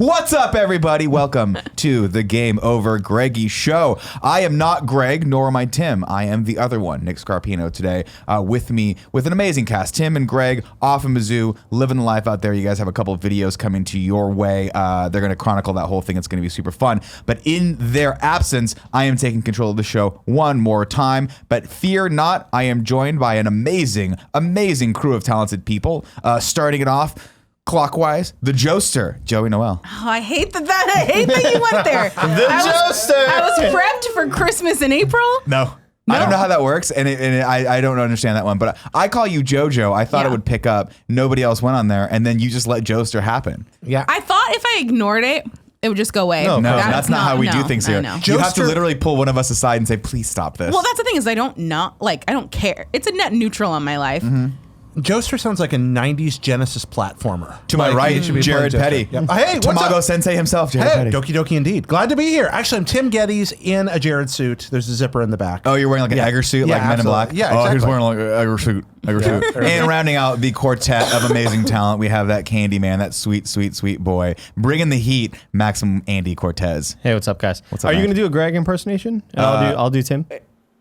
What's up, everybody? Welcome to the GameOverGreggy show. I am not Greg, nor am I Tim. I am the other one, Nick Scarpino, today with me with an amazing cast. Tim and Greg off in Mizzou, living the life out there. You guys have a couple of videos coming to your way. They're going to chronicle that whole thing. It's going to be super fun. But in their absence, I am taking control of the show one more time. But fear not, I am joined by an amazing, amazing crew of talented people. Starting it off, clockwise, the Joester, Joey Noel. Oh, I hate that you went there. Joester. I was prepped for Christmas in April. No. I don't know how that works, and I don't understand that one. But I call you JoJo. I thought it would pick up. Nobody else went on there, and then you just let Joester happen. Yeah. I thought if I ignored it, it would just go away. No, that's not how we do things here. You have to literally pull one of us aside and say, "Please stop this." Well, that's the thing is I don't care. It's a net neutral on my life. Mm-hmm. Joester sounds like a 90s Genesis platformer. To my right, Jared Petty. Yep. Hey, what's Tamago up? Sensei himself, Jared Petty. Doki Doki indeed. Glad to be here. Actually, I'm Tim Gettys in a Jared suit. There's a zipper in the back. Oh, you're wearing like an Egger suit, like Men in Black? Yeah, exactly. Oh, he's wearing like an Egger suit. And rounding out the quartet of amazing talent, we have that candy man, that sweet, sweet, sweet boy, bringing the heat, Maxim Andy Cortez. Hey, what's up, guys? What's up, Are you man? going to do a Greg impersonation? And I'll do Tim.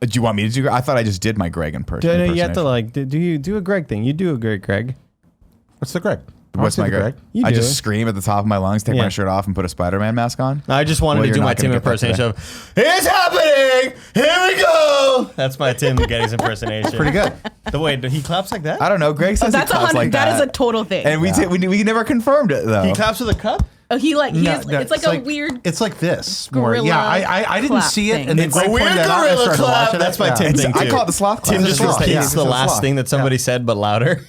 Do you want me to do? I thought I just did my Greg impersonation. You have to do a Greg thing. You do a Greg. What's the Greg? What's my Greg? You I do. just scream at the top of my lungs, take my shirt off, and put a Spider-Man mask on. I just wanted to do my Tim impersonation of, it's happening! Here we go! That's my Tim Gettys impersonation. Pretty good. The way he claps like that? I don't know. Greg says he claps like that. That is a total thing. And we never confirmed it, though. He claps with a cup? Oh, it's like a weird. It's like this. Gorilla I didn't see it, thing. and then It's Greg a weird pointed that out and I gorilla started clap. watching That's it. my Tim thing, too. I call it the sloth clap. Tim just sloth. repeats Yeah, the it's a last sloth. thing that somebody said, but louder.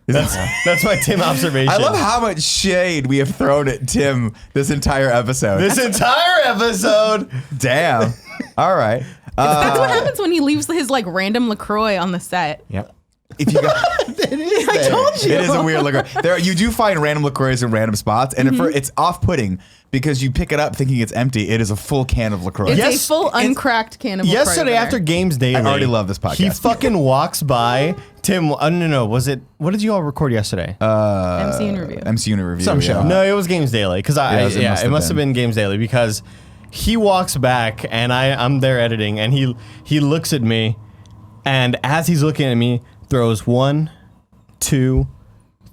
That's my Tim observation. I love how much shade we have thrown at Tim this entire episode. This entire episode. Damn. All right. That's what happens when he leaves his like random LaCroix on the set. Yep. If you got, I told you. it is a weird LaCroix. You do find random LaCroix in random spots, and it's off-putting because you pick it up thinking it's empty. It is a full can of LaCroix. It's a full uncracked can of LaCroix. Yesterday after Games Daily, I already love this podcast. He fucking walks by. Tim, no. Was it? What did you all record yesterday? MCU review. Some show. No, it was Games Daily because it must have been Games Daily because he walks back and I'm there editing and he looks at me, and as he's looking at me, throws 1, 2,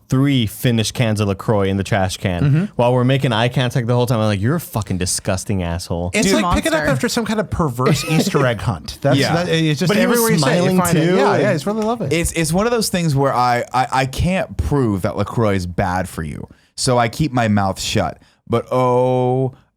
3 finished cans of LaCroix in the trash can while we're making eye contact the whole time. I'm like, you're a fucking disgusting asshole. It's like monster. picking up after some kind of perverse Easter egg hunt. It's just But he was everywhere you say, you smiling find it. too. Yeah, he's really loving it. It's one of those things where I can't prove that LaCroix is bad for you, so I keep my mouth shut. But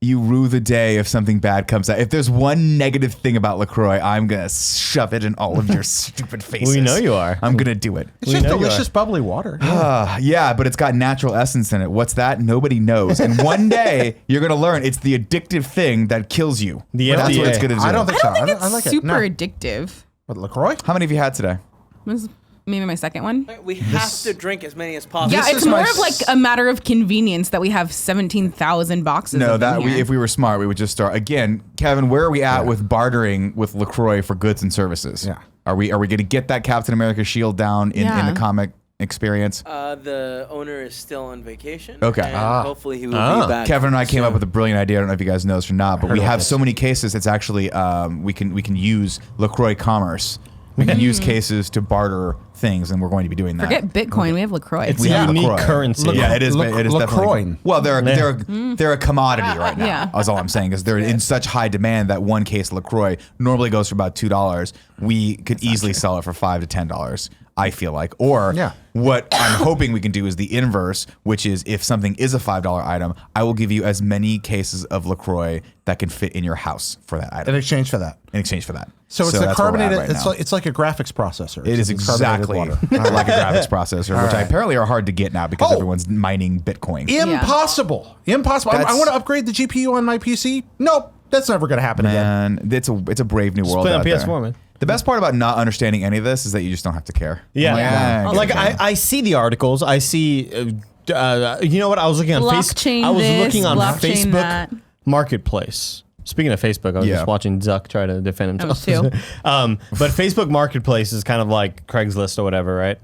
you rue the day if something bad comes out. If there's one negative thing about LaCroix, I'm going to shove it in all of your stupid faces. We know you are. I'm going to do it. It's just delicious, bubbly water. Yeah, but it's got natural essence in it. What's that? Nobody knows. And one day, you're going to learn it's the addictive thing that kills you. That's what it's going to do. I don't think so. I don't think it's I like super it. No. addictive. What, LaCroix? How many have you had today? This is maybe my second one. We have to drink as many as possible. Yeah, it's more of like a matter of convenience that we have 17,000 boxes. No, of them here. if we were smart, we would just start. Again, Kevin, where are we at with bartering with LaCroix for goods and services? Yeah. Are we going to get that Captain America shield down in the comic experience? The owner is still on vacation. Okay. And hopefully he will be back. Kevin and I came up with a brilliant idea. I don't know if you guys know this or not, but we have this. so many cases. It's actually we can use LaCroix commerce. We can use cases to barter things, and we're going to be doing that. Forget Bitcoin, we have LaCroix. It's We a have unique LaCroix. currency. Yeah, it is. It is LaCroix. definitely. Well, they're a commodity right now. Yeah. That's all I'm saying. Is they're in such high demand that one case of LaCroix normally goes for about $2. We could easily sell it for $5 to $10. I feel like. Or what I'm hoping we can do is the inverse, which is if something is a $5 item, I will give you as many cases of LaCroix that can fit in your house for that item. In exchange for that. So it's a that's where we're at carbonated. right It's like a graphics processor. It is It's carbonated exactly water. like a graphics processor, which apparently are hard to get now because everyone's mining Bitcoin. Impossible. Impossible. I want to upgrade the GPU on my PC. Nope. That's never going to happen again. Man, it's a brave new world play on out PS4, there. man. The best part about not understanding any of this is that you just don't have to care. Yeah. I'm Like I see the articles. I see. You know what? I was looking on Blockchain Facebook. I was this, looking on blockchain Facebook that. Marketplace. Speaking of Facebook, I was just watching Zuck try to defend himself. too. But Facebook Marketplace is kind of like Craigslist or whatever, right?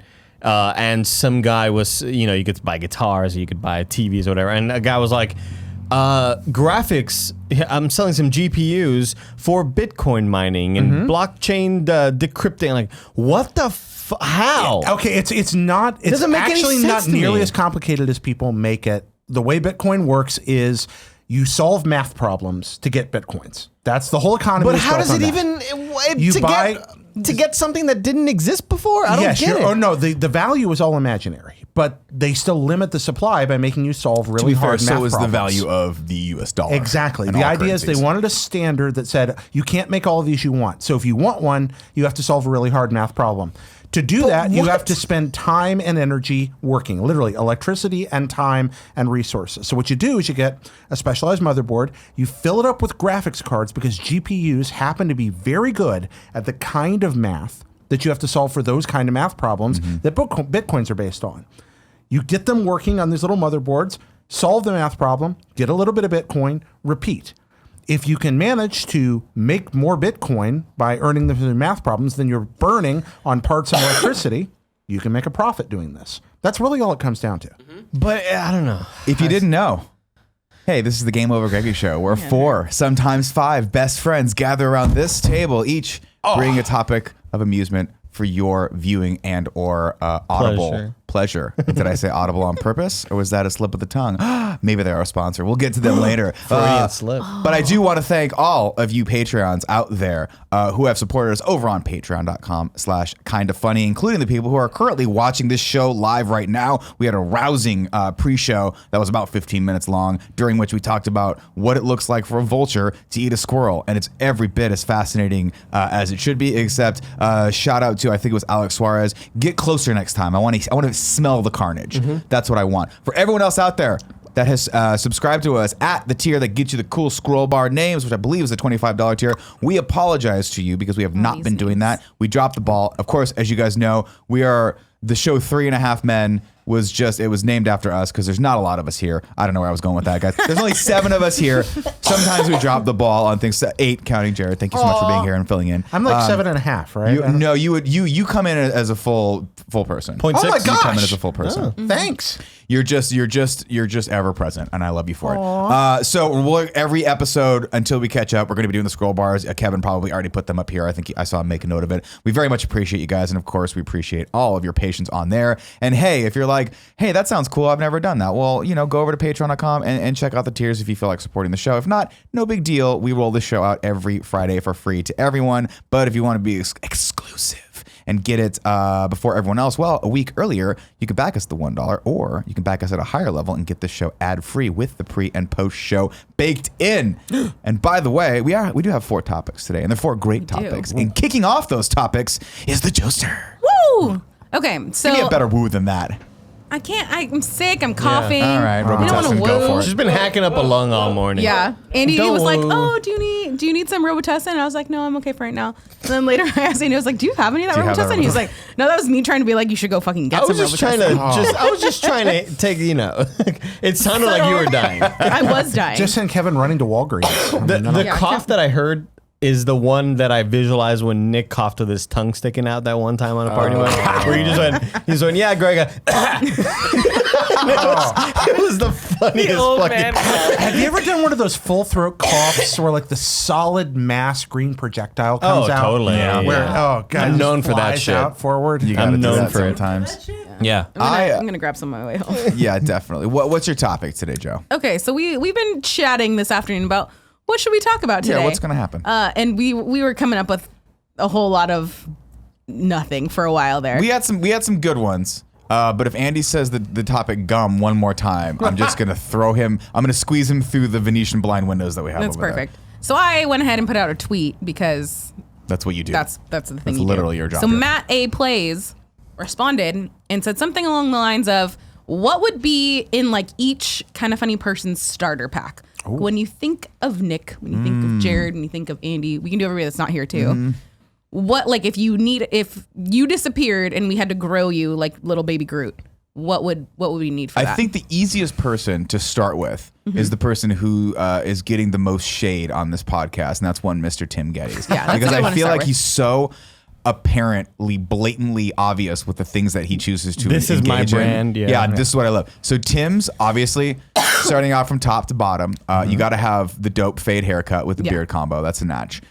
and some guy was, you could buy guitars, or you could buy TVs or whatever, and a guy was like, graphics, I'm selling some GPUs for Bitcoin mining and blockchain decrypting. Like, what the how? Okay, it's not. It's doesn't make any actually sense not to me. nearly as complicated as people make it. The way Bitcoin works is you solve math problems to get Bitcoins. That's the whole economy. But is how built does on it that. even You to buy- get something that didn't exist before? I don't get it. Oh no, the value is all imaginary, but they still limit the supply by making you solve really hard math so problems. is the value of the U.S. dollar. Exactly. and The all idea is currencies. they wanted a standard that said you can't make all of these you want. So if you want one, you have to solve a really hard math problem. To do that, you have to spend time and energy working, literally electricity and time and resources. So what you do is you get a specialized motherboard, you fill it up with graphics cards because GPUs happen to be very good at the kind of math that you have to solve for those kind of math problems that Bitcoins are based on. You get them working on these little motherboards, solve the math problem, get a little bit of Bitcoin, repeat. If you can manage to make more Bitcoin by earning them through math problems than you're burning on parts and electricity, you can make a profit doing this. That's really all it comes down to. But I don't know. If you didn't know, hey, this is the Game Over Greggy show, where 4, sometimes 5 best friends gather around this table, each bringing a topic of amusement for your viewing and or audible pleasure. Did I say audible on purpose, or was that a slip of the tongue? Maybe they're our sponsor. We'll get to them later. Freudian slip. But I do want to thank all of you Patreons out there who have supported us over on patreon.com/kindafunny, including the people who are currently watching this show live right now. We had a rousing pre-show that was about 15 minutes long, during which we talked about what it looks like for a vulture to eat a squirrel. And it's every bit as fascinating as it should be, except shout out to, I think it was Alex Suarez, get closer next time. I want to smell the carnage. That's what I want. For everyone else out there that has subscribed to us at the tier that gets you the cool scroll bar names, which I believe is the $25 tier, we apologize to you because we have not been doing that. We dropped the ball. Of course, as you guys know, we are the show 3.5 Men. It was named after us because there's not a lot of us here. I don't know where I was going with that, guys. There's only 7 of us here. Sometimes we drop the ball on things. 8, counting Jared. Thank you so much for being here and filling in. I'm like 7.5, right? You come in as a full person. 0.6. Oh my You come in gosh. as a full person. Thanks. You're just ever present, and I love you for it. So every episode until we catch up, we're going to be doing the scroll bars. Kevin probably already put them up here. I think I saw him make a note of it. We very much appreciate you guys, and of course, we appreciate all of your patience on there. And hey, if you're like, hey, that sounds cool, I've never done that. Well, go over to patreon.com and check out the tiers if you feel like supporting the show. If not, no big deal. We roll this show out every Friday for free to everyone. But if you want to be exclusive and get it before everyone else, well, a week earlier, you can back us the $1, or you can back us at a higher level and get the show ad-free with the pre and post show baked in. And by the way, we do have 4 topics today, and they're 4 great topics. And kicking off those topics is the Joester. Woo! Okay, so Give me a better woo than that. I can't. I'm sick. I'm coughing. All right, I don't want Robitussin, to go for woo. it. She's been hacking up a lung all morning. Yeah, Andy Don't was like, woo. "Oh, do you need some Robitussin?" And I was like, "No, I'm okay for right now." And then later I asked Andy, I was like, "Do you have any of that Do you have that Robitussin?" He was like, "No, that was me trying to be like, you should go fucking get I some was just Robitussin." I was just trying to take, it sounded like you were dying. I was dying. Just send Kevin running to Walgreens. The Yeah, cough that I heard is the one that I visualized when Nick coughed with his tongue sticking out that one time on a party, where he's going, yeah, Greg. It was the funniest Old fucking. man cough. Have you ever done one of those full throat coughs where like the solid mass green projectile comes out? Totally. Yeah. Where, Yeah. God, I'm just known for that flies shit. out forward. You gotta I'm do known that for it. sometimes. Yeah. I'm gonna grab some on my way home. Yeah, definitely. What's your topic today, Joe? Okay, so we've been chatting this afternoon about what should we talk about today. Yeah, what's gonna happen? And we were coming up with a whole lot of nothing for a while there. We had some good ones. But if Andy says the topic gum one more time, I'm just gonna throw him. I'm gonna squeeze him through the Venetian blind windows that we have. That's over perfect. There. So I went ahead and put out a tweet because That's what you do. that's the thing. That's you literally do. your job So here. Matt A Plays responded and said something along the lines of, "What would be in like each kind of funny person's starter pack? When you think of Nick, when you think of Jared, when you think of Andy, we can do everybody that's not here too." Mm-hmm. What, like, if you disappeared and we had to grow you like little baby Groot, what would we need for that? I think the easiest person to start with is the person who is getting the most shade on this podcast, and that's one Mr. Tim Gettys. Yeah, that's because who I I wanna feel start like with. he's so. apparently blatantly obvious with the things that he chooses to This is my engage in. brand, yeah. This is what I love. So Tim's obviously starting off from top to bottom. You got to have the dope fade haircut with the beard combo. That's a natch.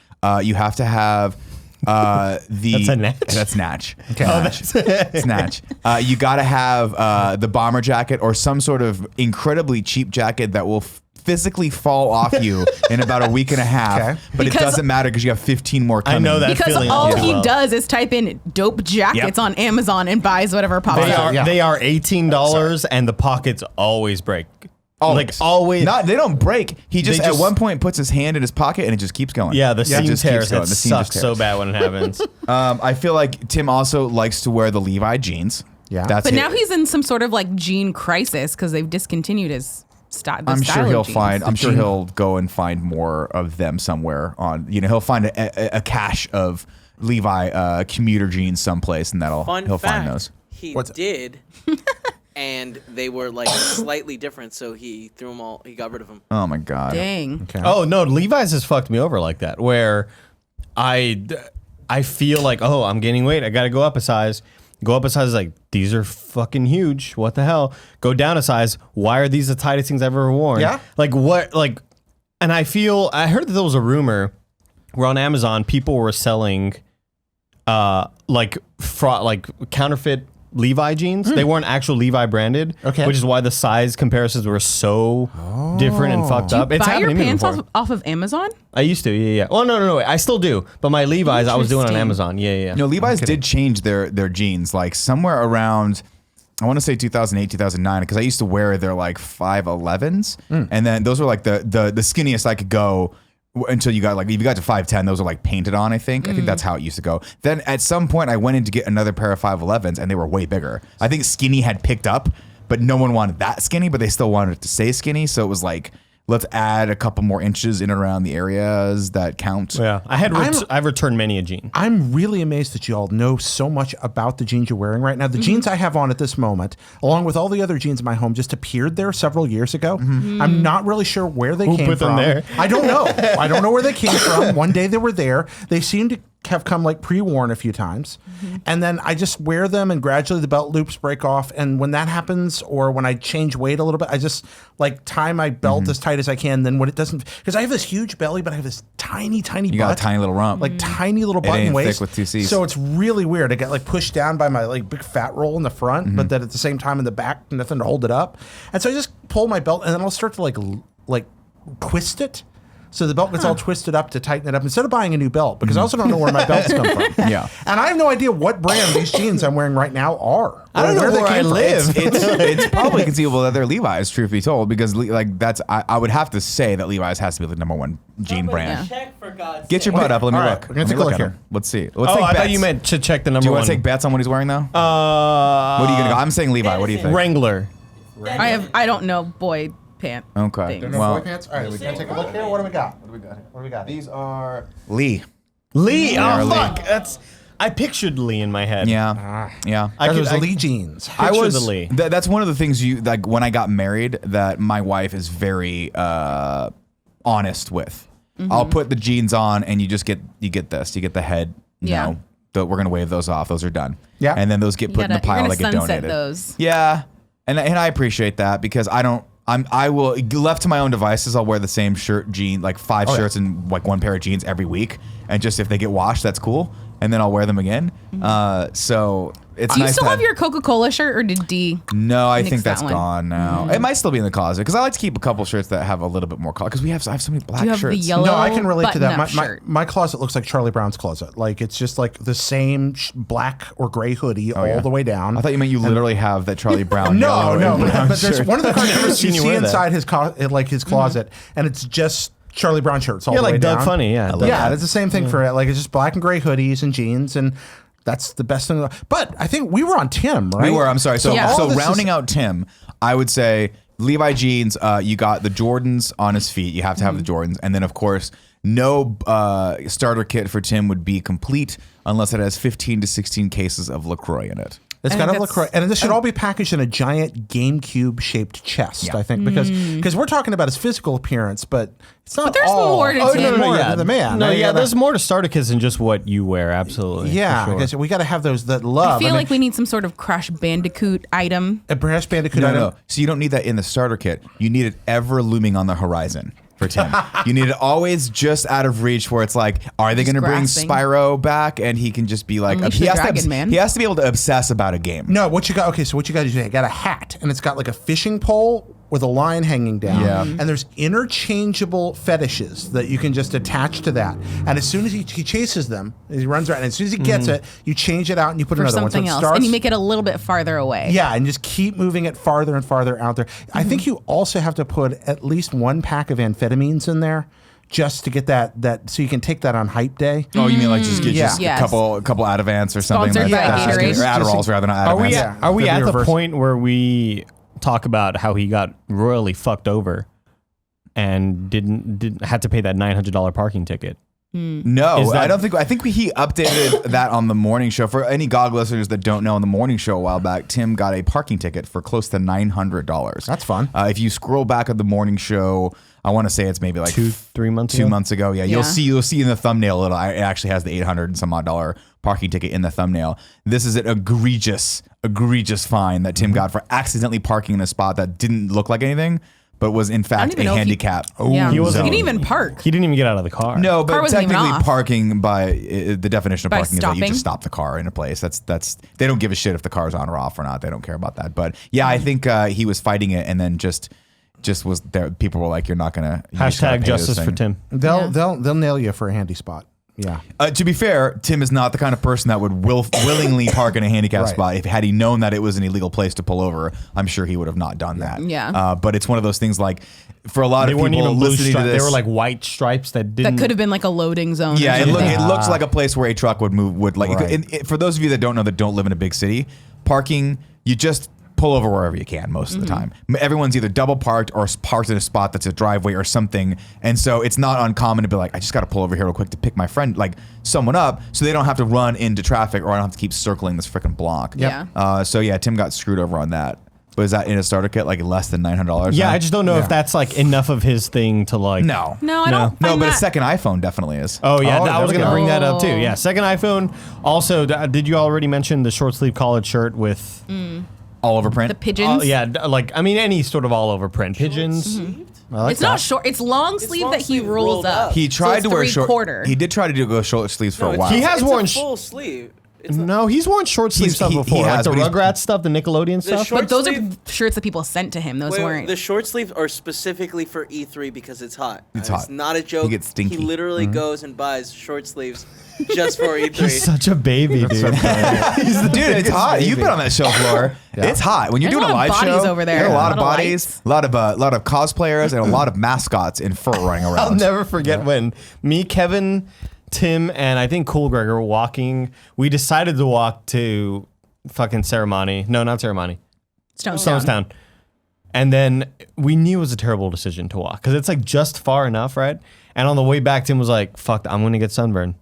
You have to have That's a natch? That's natch. Okay. It's natch. You got to have the bomber jacket or some sort of incredibly cheap jacket that will physically fall off you in about a week and a half. Okay. But because it doesn't matter because you have 15 more coming. I know that because feeling all he well. does is type in dope jackets on Amazon and buys whatever pops up. They are $18 and the pockets always break. Always. Like always. They don't break. He just at one point puts his hand in his pocket and it just keeps going. Yeah, the seam just tears. keeps going. It The seam just sucks so tears. bad when it happens. I feel like Tim also likes to wear the Levi jeans. Yeah. That's But it. now he's in some sort of like jean crisis because they've discontinued his I'm sure he'll go and find more of them somewhere on, he'll find a cache of Levi commuter jeans someplace and he'll find those. He did. And they were like slightly different, so he threw them all. He got rid of them. Oh my God. Dang. Okay. Oh no, Levi's has fucked me over like that, where I feel like, oh, I'm gaining weight. I got to go up a size. Go up a size, like, these are fucking huge. What the hell? Go down a size. Why are these the tightest things I've ever worn? Yeah. Like what? Like, and I heard that there was a rumor where on Amazon people were selling, like counterfeit Levi jeans. They weren't actual Levi branded, which is why the size comparisons were so different and fucked up. It's Buy your happened to me pants before. off of Amazon? I used to, yeah. Well, no, I still do. But my Levi's, I was doing on Interesting. Amazon, yeah. Levi's did change their jeans like somewhere around, I want to say 2008, 2009, because I used to wear their like 511s. And then those were like the skinniest I could go until you got like, if you got to 5'10", those are like painted on, I think. I think that's how it used to go. Then at some point I went in to get another pair of 5'11s and they were way bigger. I think skinny had picked up, but no one wanted that skinny, but they still wanted it to stay skinny. So it was like, let's add a couple more inches in and around the areas that count. Yeah, I've returned many a jean. I'm really amazed that you all know so much about the jeans you're wearing right now. The jeans I have on at this moment, along with all the other jeans in my home, just appeared there several years ago. I'm not really sure where they came put them from. there? I don't know. I don't know where they came from. One day they were there. They seemed to have come like pre-worn a few times. And then I just wear them and gradually the belt loops break off. And when that happens, or when I change weight a little bit, I just like tie my belt as tight as I can. Then when it doesn't, because I have this huge belly, but I have this tiny butt. You got a tiny little rump. Like tiny little button ain't waist. thick with two Cs. So it's really weird. I get like pushed down by my like big fat roll in the front, but then at the same time in the back, nothing to hold it up. And so I just pull my belt and then I'll start to like twist it. So the belt gets all twisted up to tighten it up instead of buying a new belt, because I also don't know where my belts come from. Yeah. And I have no idea what brand these jeans I'm wearing right now are. I don't know where I from. live. It's probably conceivable that they're Levi's, truth be told, because like that's I would have to say that Levi's has to be the #1 jean brand. Check for God's Get your sake. butt up. Let me All right, look. we're gonna Let me take a look at here. 'em. Let's see. Let's Oh, take I bets. thought you meant to check the number Do you one. want to take bets on what he's wearing though? What Uh, are you gonna go? I'm saying Levi. What do you think? Wrangler. I don't know boy pant. Okay. things. Well, Boy pants? All right, we can take a look here. What do we got? What do we got? these are Lee. Lee. Yeah, Oh Lee. fuck. I pictured Lee in my head. Yeah. Yeah. Those Lee jeans. I Picture was the Lee. that's one of the things you like when I got married that my wife is very honest with. I'll put the jeans on and you get this. You get the head, Yeah. we're gonna wave those off. Those are done. Yeah. And then those get put in the pile You're that gonna get sunset donated. those. Yeah. And I appreciate that because I will left to my own devices. I'll wear the same shirt, jean, like 5 shirts and like 1 pair of jeans every week. And just if they get washed, that's cool. And then I'll wear them again. So it's Do you nice still to have your Coca-Cola shirt, or did D? No, I nix think that that's one? gone now. It might still be in the closet because I like to keep a couple shirts that have a little bit more color because I have so many black Do you have shirts. the yellow? No, I can relate to that. button-up shirt? My closet looks like Charlie Brown's closet. Like it's just like the same black or gray hoodie all the way down. I thought you meant you literally have that Charlie Brown. No, yellow and brown but there's shirt. one of the cartoons you seen you see wear that. inside his closet, and it's just Charlie Brown shirts all Yeah, the way like Doug down. Funny. Yeah. Doug Yeah, Funny. it's the same thing for it. Like it's just black and gray hoodies and jeans, and that's the best thing. But I think we were on Tim, right? We were. I'm sorry. So Yeah. all so this rounding is- out Tim, I would say Levi jeans. You got the Jordans on his feet. You have to have the Jordans, and then of course no starter kit for Tim would be complete unless it has 15 to 16 cases of LaCroix in it. It's I got a think LaCroix, and this should all be packaged in a giant GameCube-shaped chest. I think because we're talking about his physical appearance, but it's not. But there's all. more to oh, Tim. no, more yeah. to the man. No, You yeah, gotta- there's more to starter kits than just what you wear. Absolutely. Yeah, for sure. I guess we got to have those that love. I feel like we need some sort of Crash Bandicoot item. a Crash Bandicoot. No, item. no. So you don't need that in the starter kit. You need it ever looming on the horizon for Tim. You need it always just out of reach where it's like, are they going to bring grasping. Spyro back? And he can just be like, Unleash he the has, Dragon Man. he has to be able to obsess about a game. No, what you got? Okay, so what you got is you got a hat, and it's got like a fishing pole with a line hanging down. Yeah. And there's interchangeable fetishes that you can just attach to that. And as soon as he chases them, he runs around. And as soon as he gets it, you change it out and you put For another one. So something it else, starts- and you make it a little bit farther away. Yeah, and just keep moving it farther and farther out there. I think you also have to put at least one pack of amphetamines in there. Just to get that, so you can take that on hype day. Oh, you mean like just get Yeah. Yes. a couple Advance or something? Sponsored like by that. Gatorade. Or Adderalls rather than Are we Advance. Yeah. are we Could at be the reversed. point where we talk about how he got royally fucked over and didn't had to pay that $900 parking ticket? No, Is that- I think he updated that on the morning show. For any GOG listeners that don't know, on the morning show a while back, Tim got a parking ticket for close to $900. That's fun. If you scroll back at the morning show, I want to say it's maybe like 2-3 months 2 ago? months ago. Yeah, Yeah. you'll see in the thumbnail it actually has the 800 and some odd dollar parking ticket in the thumbnail. This is an egregious fine that Tim got for accidentally parking in a spot that didn't look like anything, but was in fact even a know if he- handicap. Yeah. He He wasn't- didn't even park. He didn't even get out of the car. No, Car but wasn't even technically off. parking by the definition of By parking is that you stopping? just stop the car in a place. That's they don't give a shit if the car's on or off or not. They don't care about that. But yeah, I think he was fighting it and then just was there. People were like, "You're not gonna." You just gotta Hashtag pay justice this for thing. Tim. They'll nail you for a handy spot. Yeah. To be fair, Tim is not the kind of person that would willingly park in a handicap Right. spot. If had he known that it was an illegal place to pull over, I'm sure he would have not done that. Yeah. But it's one of those things like for a lot They of weren't people even blue listening to stripes. this, They were like white stripes that didn't. That could have been like a loading zone. yeah, or it, something. it looks like a place where a truck would move. Would like Right. for those of you that don't know that don't live in a big city, parking you just pull over wherever you can most of the time. Everyone's either double parked or parked in a spot that's a driveway or something, and so it's not uncommon to be like, I just got to pull over here real quick to pick my friend, like someone up, so they don't have to run into traffic or I don't have to keep circling this freaking block. Yep. So yeah, Tim got screwed over on that. But is that in a starter kit like less than $900? Yeah, now? I just don't know Yeah. if that's like enough of his thing to like. no. No, I don't. No, find but a that- second iPhone definitely is. Oh yeah, Oh, I was there we gonna go. bring that up too. Oh. Yeah, second iPhone. Also, did you already mention the short sleeve collared shirt with? All over print. The pigeons. Yeah, like I mean any sort of all over print pigeons. I like It's not that. short. It's long sleeve long that he sleeve rolls rolled up. up. He tried so to wear it's short. 3/4. He did try to go short sleeves for a while. He has it's worn a full sleeve. It's No, he's worn short sleeve He's- stuff he before, has, like the but he's- Rugrats stuff, the Nickelodeon stuff. short But those sleeve- are shirts that people sent to him. Those Wait, weren't. the short sleeves are specifically for E3 because it's hot. It's It's hot. not a joke. He gets stinky. He literally goes and buys short sleeves just for E3. He's such a baby, dude. Dude, it's hot. You've been on that show floor. It's hot when you're There's doing a a lot of live bodies show. over there. There are a lot of A lot of bodies, lights. a lot of cosplayers, and a lot of mascots in fur running around. I'll never forget when me, Kevin, Tim, and I think Cool Greg were walking. We decided to walk to fucking Ceremony. No, not Ceremony. Stonestown. And then we knew it was a terrible decision to walk because it's like just far enough, right? And on the way back, Tim was like, "Fuck, I'm gonna get sunburned."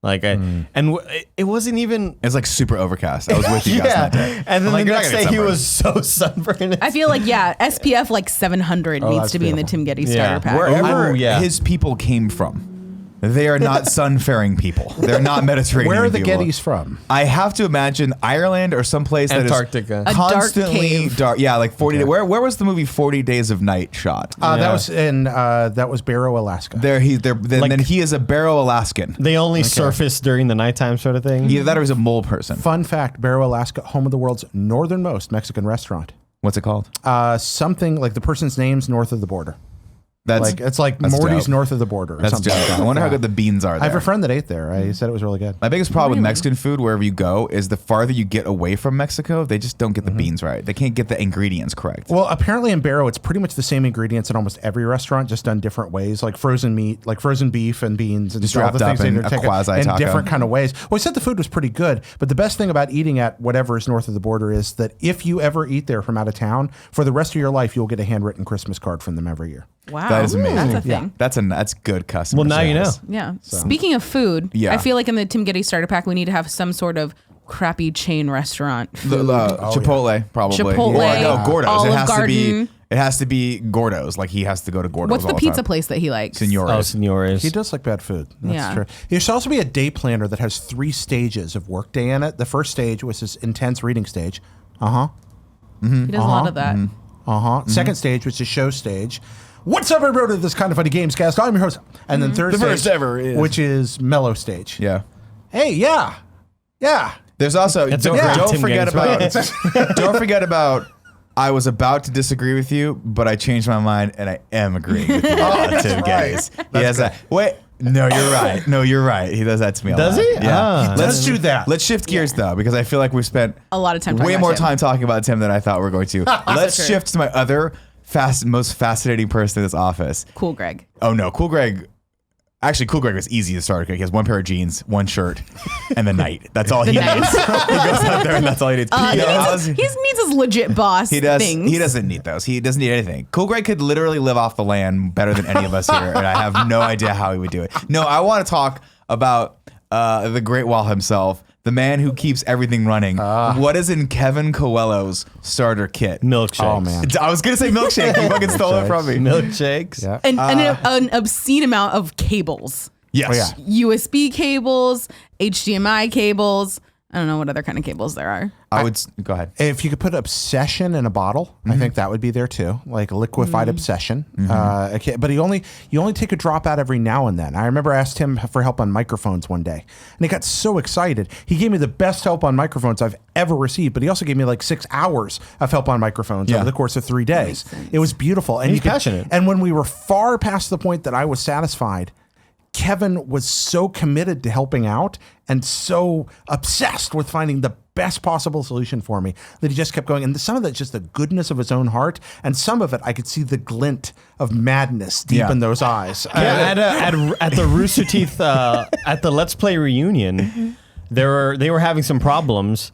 Like, it wasn't even. It's like super overcast. I was with you guys Yeah, that day. and then I'm like, the "You're not next gonna day get he was so sunburned. I feel like SPF like 700 needs that's to be in the beautiful. Tim Gettys Yeah. starter pack. Wherever Oh, yeah. his people came from, they are not sun-faring people. They're not Mediterranean Where are the people. Gettys from? I have to imagine Ireland or someplace that Antarctica. is A dark constantly cave. dark. Yeah, like 40 days. Where was the movie 40 Days of Night shot? That was Barrow, Alaska. Then he is a Barrow Alaskan. They only surface during the nighttime, sort of thing. Either that or he's a mole person. Fun fact: Barrow, Alaska, home of the world's northernmost Mexican restaurant. What's it called? Something like the person's name's north of the border. That's It's like that's Morty's dope. north of the border. Or That's something dope. like that. I wonder how Yeah. good the beans are there. I have a friend that ate there. He said it was really good. My biggest problem with Mexican food, wherever you go, is the farther you get away from Mexico, they just don't get the beans right. They can't get the ingredients correct. Well, apparently in Barrow, it's pretty much the same ingredients in almost every restaurant, just done different ways, like frozen meat, like frozen beef and beans, and Just all wrapped the up things in they're a taking quasi-taco. in different kind of ways. Well, he said the food was pretty good, but the best thing about eating at whatever is north of the border is that if you ever eat there from out of town, for the rest of your life, you'll get a handwritten Christmas card from them every year. Wow. That is amazing. That's a thing. That's good customer Well, now you know. service. Yeah. Speaking of food, Yeah. I feel like in the Tim Gettys starter pack, we need to have some sort of crappy chain restaurant. Chipotle, probably. Chipotle, Or no, Gordo's. Olive Garden. It has to be Gordo's. Like he has to go to Gordo's. What's the all pizza time. place that he likes? Senores. Oh, senores. He does like bad food. That's Yeah. true. There should also be a day planner that has 3 stages of workday in it. The first stage was this intense reading stage. He does a lot of that. Second stage was the show stage. What's up, everybody? This Kind of Funny Games cast. I'm your host. And then third The stage, first ever is- which is mellow stage. Yeah. Hey, yeah. There's also That's a don't, great don't Tim forget Gaines about don't forget about I was about to disagree with you, but I changed my mind and I am agreeing with you. Tim Gettys. He has that. Wait, no, you're right. No, you're right. He does that to me a Does lot. he? Yeah. Ah. Let's do that. Let's shift gears though, because I feel like we've spent A lot of time talking way about more Tim. time talking about Tim than I thought we were going to. Let's true. shift to my other most fascinating person in this office. Cool, Greg. Oh no, Cool Greg. Actually, Cool Greg was easy to start. He has 1 pair of jeans, 1 shirt, and the night. That's all he needs. He goes out there and that's all he needs. He needs his legit boss He does. things. He doesn't need those. He doesn't need anything. Cool Greg could literally live off the land better than any of us here, and I have no idea how he would do it. No, I want to talk about the Great Wall himself, the man who keeps everything running. What is in Kevin Coelho's starter kit? Milkshakes. Oh, man. I was gonna say milkshake. You fucking stole it from me. Milkshakes. Yeah. An obscene amount of cables. Yes. Oh, yeah. USB cables, HDMI cables. I don't know what other kind of cables there are. I would go ahead. If you could put obsession in a bottle, I think that would be there too, like liquefied obsession. Okay, but you only take a drop out every now and then. I remember I asked him for help on microphones one day, and he got so excited. He gave me the best help on microphones I've ever received, but he also gave me like 6 hours of help on microphones over the course of 3 days. It was beautiful, and He's passionate. And when we were far past the point that I was satisfied, Kevin was so committed to helping out and so obsessed with finding the best possible solution for me that he just kept going. And some of that's just the goodness of his own heart, and some of it I could see the glint of madness deep in those eyes. At the Rooster Teeth at the Let's Play reunion, they were having some problems,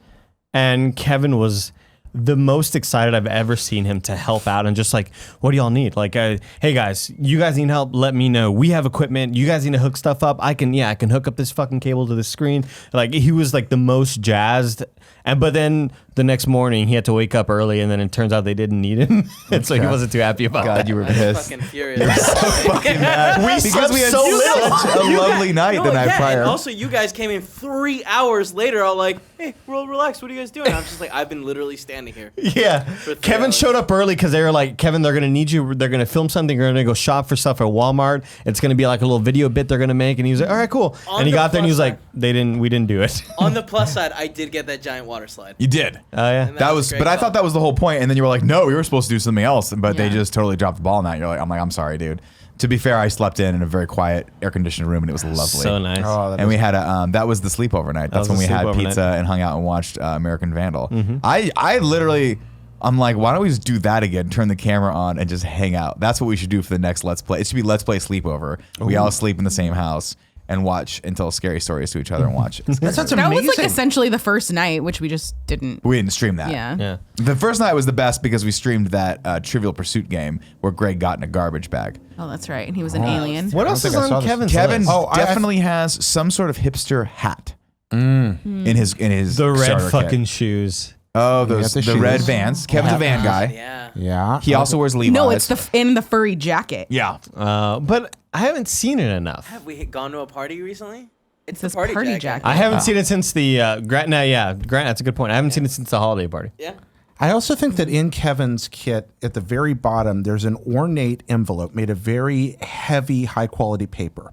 and Kevin was the most excited I've ever seen him to help out and just like, what do y'all need? Like, hey guys, you guys need help? Let me know. We have equipment. You guys need to hook stuff up. I can hook up this fucking cable to the screen. Like, he was like the most jazzed. But then the next morning he had to wake up early, and then it turns out they didn't need him. And so he wasn't too happy about that. God, you were I was pissed. fucking furious. Fucking mad. Because we had so little. such a lovely night No, the night yeah, prior. and also you guys came in 3 hours later, all like, "Hey, we're all relaxed. What are you guys doing?" I'm just like, I've been literally standing here. Yeah. 3 Kevin hours. showed up early because they were like, Kevin, they're going to need you. They're going to film something. They're going to go shop for stuff at Walmart. It's going to be like a little video bit they're going to make. And he was like, all right, cool. On And he the got there and he was plus like, we didn't do it. On the plus side, I did get that giant water slide. You did. Oh, yeah. And That was, a great but I call. thought that was the whole point. And then you were like, no, we were supposed to do something else. But they Yeah. just totally dropped the ball on that. You're like, I'm sorry, dude. To be fair, I slept in a very quiet, air conditioned room, and it was lovely. So nice. Oh, that And we had that was the sleepover night. That's was when we the had sleepover pizza night. and hung out and watched American Vandal. I literally, I'm like, why don't we just do that again? Turn the camera on and just hang out. That's what we should do for the next Let's Play. It should be Let's Play sleepover. We all sleep in the same house and watch and tell scary stories to each other and watch. that sounds That amazing. was like essentially the first night, which we just didn't. We didn't stream that. Yeah. Yeah. The first night was the best because we streamed that Trivial Pursuit game where Greg got in a garbage bag. Oh, that's right. And he was an alien. What else think is I saw on this. Kevin's Kevin list? Oh, I- definitely has some sort of hipster hat in his The red starter kit. fucking shoes. Oh, got those the the shoes. red Vans. Kevin's a van guy. Yeah. yeah. He also wears Levi's. No, it's in the furry jacket. yeah. But I haven't seen it enough. Have we gone to a party recently? It's This the party, jacket. I haven't seen it since the Grant. No, yeah, Grant. That's a good point. I haven't seen it since the holiday party. Yeah. I also think that in Kevin's kit, at the very bottom, there's an ornate envelope made of very heavy, high-quality paper.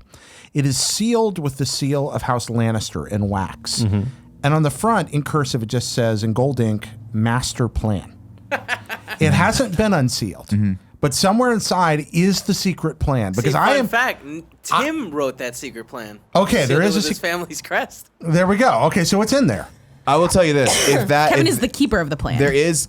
It is sealed with the seal of House Lannister in wax. And on the front, in cursive, it just says, in gold ink, Master Plan. It hasn't been unsealed. But somewhere inside is the secret plan. Because See, I fun am... fact, Tim wrote that secret plan. Okay, there Sealed it is a with his sec- family's crest. There we go. Okay, so what's in there? I will tell you this: if that Kevin if is the keeper of the plan.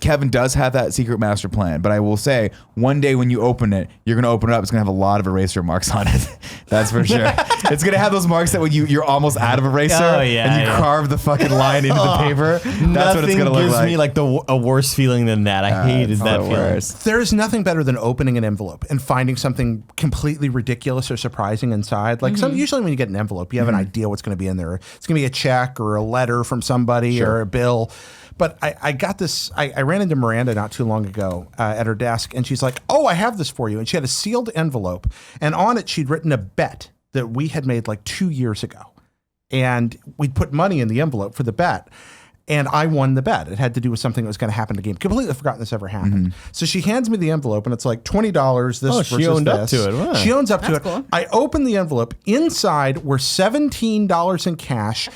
Kevin does have that secret master plan, but I will say one day when you open it, you're gonna open it up. It's gonna have a lot of eraser marks on it. That's for sure. It's gonna have those marks that when you're almost out of eraser Oh, yeah, and you yeah. carve the fucking line into the paper. That's Nothing what it's gonna look gives like. me like a worse feeling than that. I hated It's that the feeling. worst. There is nothing better than opening an envelope and finding something completely ridiculous or surprising inside. Like usually when you get an envelope, you have an idea what's going to be in there. It's going to be a check or a letter from somebody. somebody or a bill. But I got this. I ran into Miranda not too long ago at her desk, and she's like, "Oh, I have this for you." And she had a sealed envelope, and on it she'd written a bet that we had made like 2 years ago, and we'd put money in the envelope for the bet. And I won the bet. It had to do with something that was going to happen in the game. Completely forgotten this ever happened. So she hands me the envelope, and it's like $20. This versus she owned this. up to it. Wow. She owns up to it. Cool. I opened the envelope. Inside were $17 in cash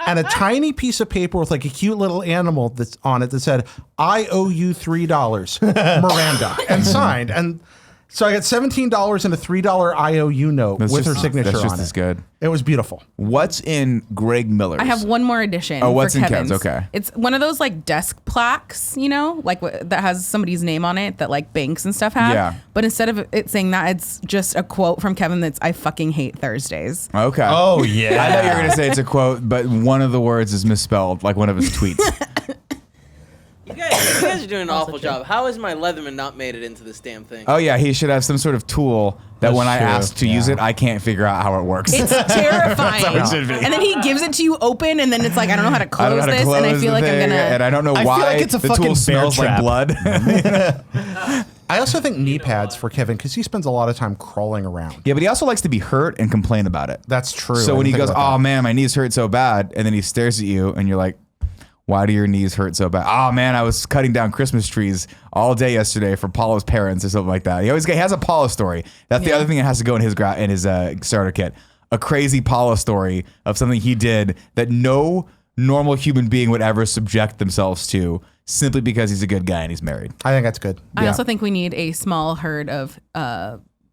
and a tiny piece of paper with like a cute little animal that's on it that said, "I owe you $3, Miranda," and signed. And so I got $17 and a $3 IOU note with her signature that's on just it. as good. It was beautiful. What's in Greg Miller's? I have one more addition. Oh, what's for in Kevin's. Kevin's? Okay. It's one of those like desk plaques, you know, like that has somebody's name on it that like banks and stuff have. Yeah. But instead of it saying that, it's just a quote from Kevin that's "I fucking hate Thursdays." Okay. Oh, yeah. I know you're going to say it's a quote, but one of the words is misspelled, like one of his tweets. You guys are doing an awful job. How has my Leatherman not made it into this damn thing? Oh, yeah, he should have some sort of tool that That's when I true. ask to use it, I can't figure out how it works. It's terrifying. how it should be. And then he gives it to you open, and then it's like, I don't know how to I close don't know how to this, close and I feel the like I'm thing, gonna. and I don't know I feel why like it's a the fucking tool bear smells like trap. blood. I also think knee pads for Kevin because he spends a lot of time crawling around. Yeah, but he also likes to be hurt and complain about it. That's true. So I when he didn't goes, think about "Oh that. man, my knees hurt so bad," and then he stares at you, and you're like, "Why do your knees hurt so bad?" "Oh man, I was cutting down Christmas trees all day yesterday for Paula's parents," or something like that. He has a Paula story. That's the other thing that has to go in his starter kit. A crazy Paula story of something he did that no normal human being would ever subject themselves to, simply because he's a good guy and he's married. I think that's good. I also think we need a small herd of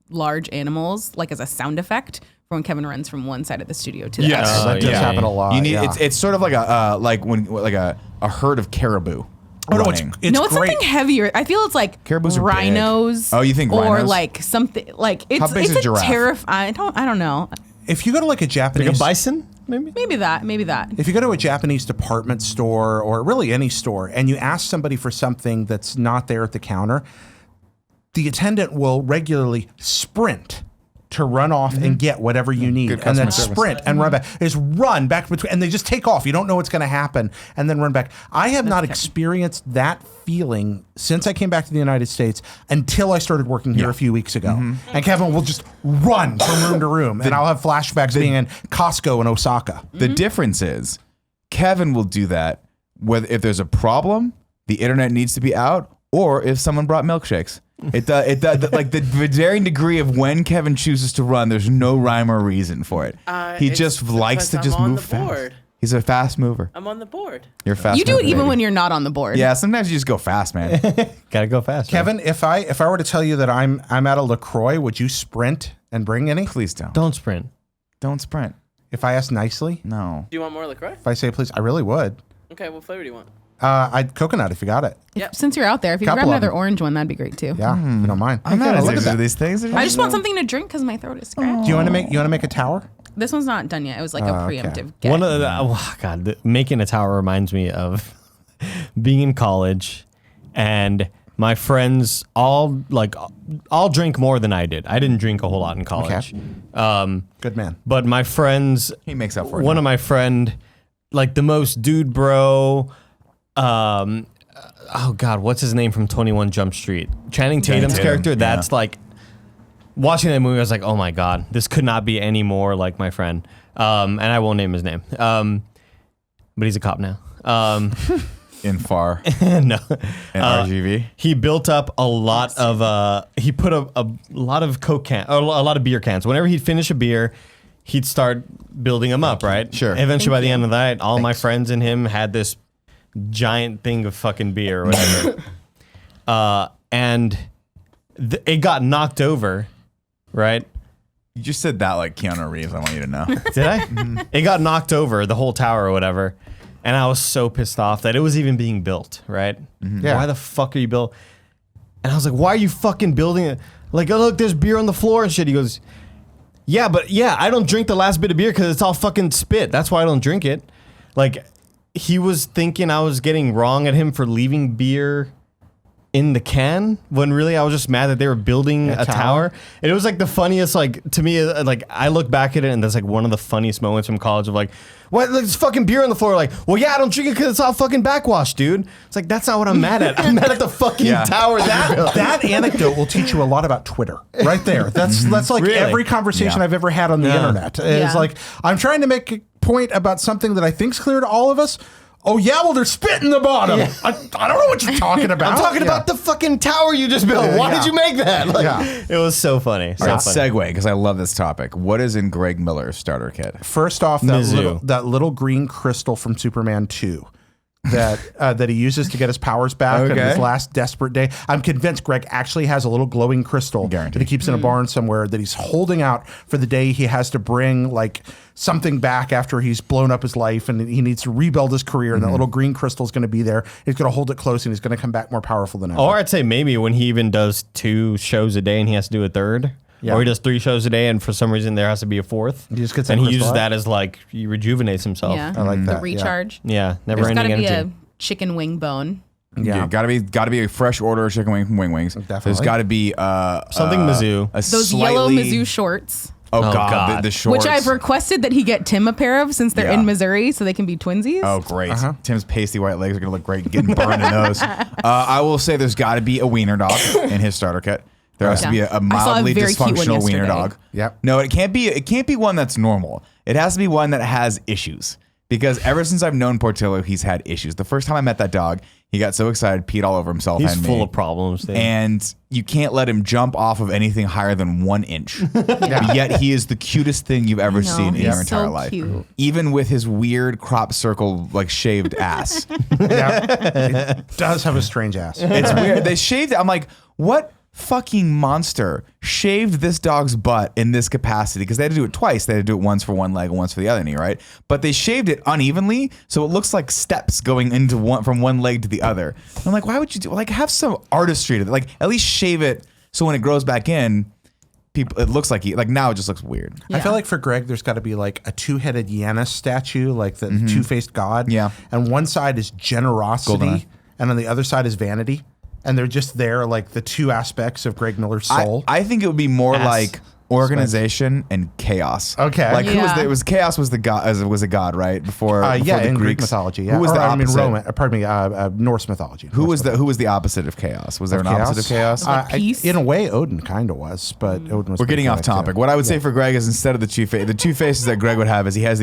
large animals, like as a sound effect, for when Kevin runs from one side of the studio to the Yes. other. That does happen a lot. You need yeah. it's sort of like a herd of caribou. Oh, no, running. it's No, it's great. something heavier. I feel it's like Caribous are big. rhinos. Oh, you think or rhinos? like something like How it's big is it's a giraffe? terrifying. I don't know. If you go to like a Japanese, Like a bison, maybe? Maybe that. if you go to a Japanese department store or really any store and you ask somebody for something that's not there at the counter, the attendant will regularly sprint to run off and get whatever you need, Good and then customer service. sprint and run back. They just run back between, and they just take off. You don't know what's going to happen, and then run back. I have not experienced that feeling since I came back to the United States until I started working here a few weeks ago. And Kevin will just run from room to room, and I'll have flashbacks being in Costco in Osaka. The difference is Kevin will do that whether if there's a problem, the internet needs to be out, or if someone brought milkshakes. Like the varying degree of when Kevin chooses to run, there's no rhyme or reason for it. He It's just likes to because just I'm on move the fast. board. He's a fast mover. I'm on the board. You're a fast. You do it mover, even baby. when you're not on the board. Yeah, sometimes you just go fast, man. Gotta go fast. Kevin, if I were to tell you that I'm at a LaCroix, would you sprint and bring any? Please don't. Don't sprint. Don't sprint. If I ask nicely, No. Do you want more LaCroix? if I say please, I really would. Okay, what flavor do you want? I'd coconut if you got it. Yep. Since you're out there, if you grab Couple of another them. orange one, that'd be great too. Yeah, if you don't mind. I'm not look at addicted that. to these things. I just want something to drink because my throat is scratched. Do you want to make a tower? This one's not done yet. It was like a okay. preemptive get. One of the, oh God, making a tower reminds me of being in college, and my friends all drink more than I did. I didn't drink a whole lot in college. Good man. But my friends, He makes up for it. one of my friend, like the most dude bro, oh God, what's his name from 21 Jump Street? Channing Tatum's Tatum, character. yeah. That's like, watching that movie, I was like, oh my God, this could not be any more like my friend. And I won't name his name. But he's a cop now. in FAR No. and RGV. He built up a lot of he put a lot of Coke can or a lot of beer cans. Whenever he'd finish a beer, he'd start building them up, right? Sure. Eventually, by the end of the night, all my friends and him had this giant thing of fucking beer or whatever. And it got knocked over, right? You just said that like Keanu Reeves. I want you to know. Did I? It got knocked over, the whole tower or whatever. And I was so pissed off that it was even being built, right? Yeah. Why the fuck are you built? And I was like, why are you fucking building it? Like, oh, look, there's beer on the floor and shit. He goes, yeah, but yeah, I don't drink the last bit of beer because it's all fucking spit. That's why I don't drink it. Like, he was thinking I was getting wrong at him for leaving beer in the can when really I was just mad that they were building a tower. And it was like the funniest, like to me, like I look back at it and that's like one of the funniest moments from college of like, what, there's fucking beer on the floor. Like, well, yeah, I don't drink it because it's all fucking backwash, dude. It's like, that's not what I'm mad at. I'm mad at the fucking tower. That anecdote will teach you a lot about Twitter right there. That's like Really? every conversation I've ever had on the internet. It's like, I'm trying to make a point about something that I think's clear to all of us. Oh, yeah, well, there's spit in the bottom. Yeah. I don't know what you're talking about. I'm talking about the fucking tower you just built. Why did you make that? Like, It was so funny. All right, segue, because I love this topic. What is in Greg Miller's starter kit? First off, that little green crystal from Superman 2 that he uses to get his powers back on his last desperate day. I'm convinced Greg actually has a little glowing crystal that he keeps in a barn somewhere that he's holding out for the day he has to bring like something back after he's blown up his life and he needs to rebuild his career. And that little green crystal is going to be there. He's going to hold it close and he's going to come back more powerful than ever. Or I'd say maybe when he even does 2 shows a day and he has to do a third. Yeah. Or he does 3 shows a day, and for some reason there has to be a 4th. He just gets and he uses that as like he rejuvenates himself. Yeah, I like that. The recharge. Yeah, never There's got ending to be energy. a chicken wing bone. Yeah, gotta be a fresh order of chicken wing from Wing Wings. Definitely. There's got to be something Mizzou. Those yellow Mizzou shorts. Oh God, the shorts. Which I've requested that he get Tim a pair of since they're in Missouri, so they can be twinsies. Oh, great. Tim's pasty white legs are going to look great getting burned in those. I will say there's got to be a wiener dog in his starter kit. There has to be a mildly dysfunctional wiener dog. Yep. No, it can't be one that's normal. It has to be one that has issues. Because ever since I've known Portillo, he's had issues. The first time I met that dog, he got so excited, peed all over himself. He's and full me. of problems. And you can't let him jump off of anything higher than 1 inch. Yet he is the cutest thing you've ever seen in your entire life. Cute. Even with his weird crop circle, like shaved ass. It does have a strange ass. It's weird. They shaved it. I'm like, what fucking monster shaved this dog's butt in this capacity? Because they had to do it twice. They had to do it once for one leg and once for the other knee, right? But they shaved it unevenly, so it looks like steps going into from one leg to the other. I'm like, why would you do like have some artistry to it? Like at least shave it so when it grows back in, it looks like now it just looks weird. Yeah. I feel like for Greg, there's got to be like a 2-headed Janus statue, like the two-faced god. Yeah. And one side is generosity, Goldeneye. and on the other side is vanity. And they're just there, like the 2 aspects of Greg Miller's soul. I think it would be more like organization and chaos. Okay. Like Yeah. who was Chaos was the god was a god, right? Before yeah, the in Greek Greeks. mythology. Yeah. Who was Or, the I mean, opposite? Norse mythology. Who was the opposite of chaos? Was there an opposite of chaos? Peace? In a way, Odin kind of was, but Odin was. We're getting pretty off chaotic, topic. too. What I would say for Greg is instead of the two faces that Greg would have is he has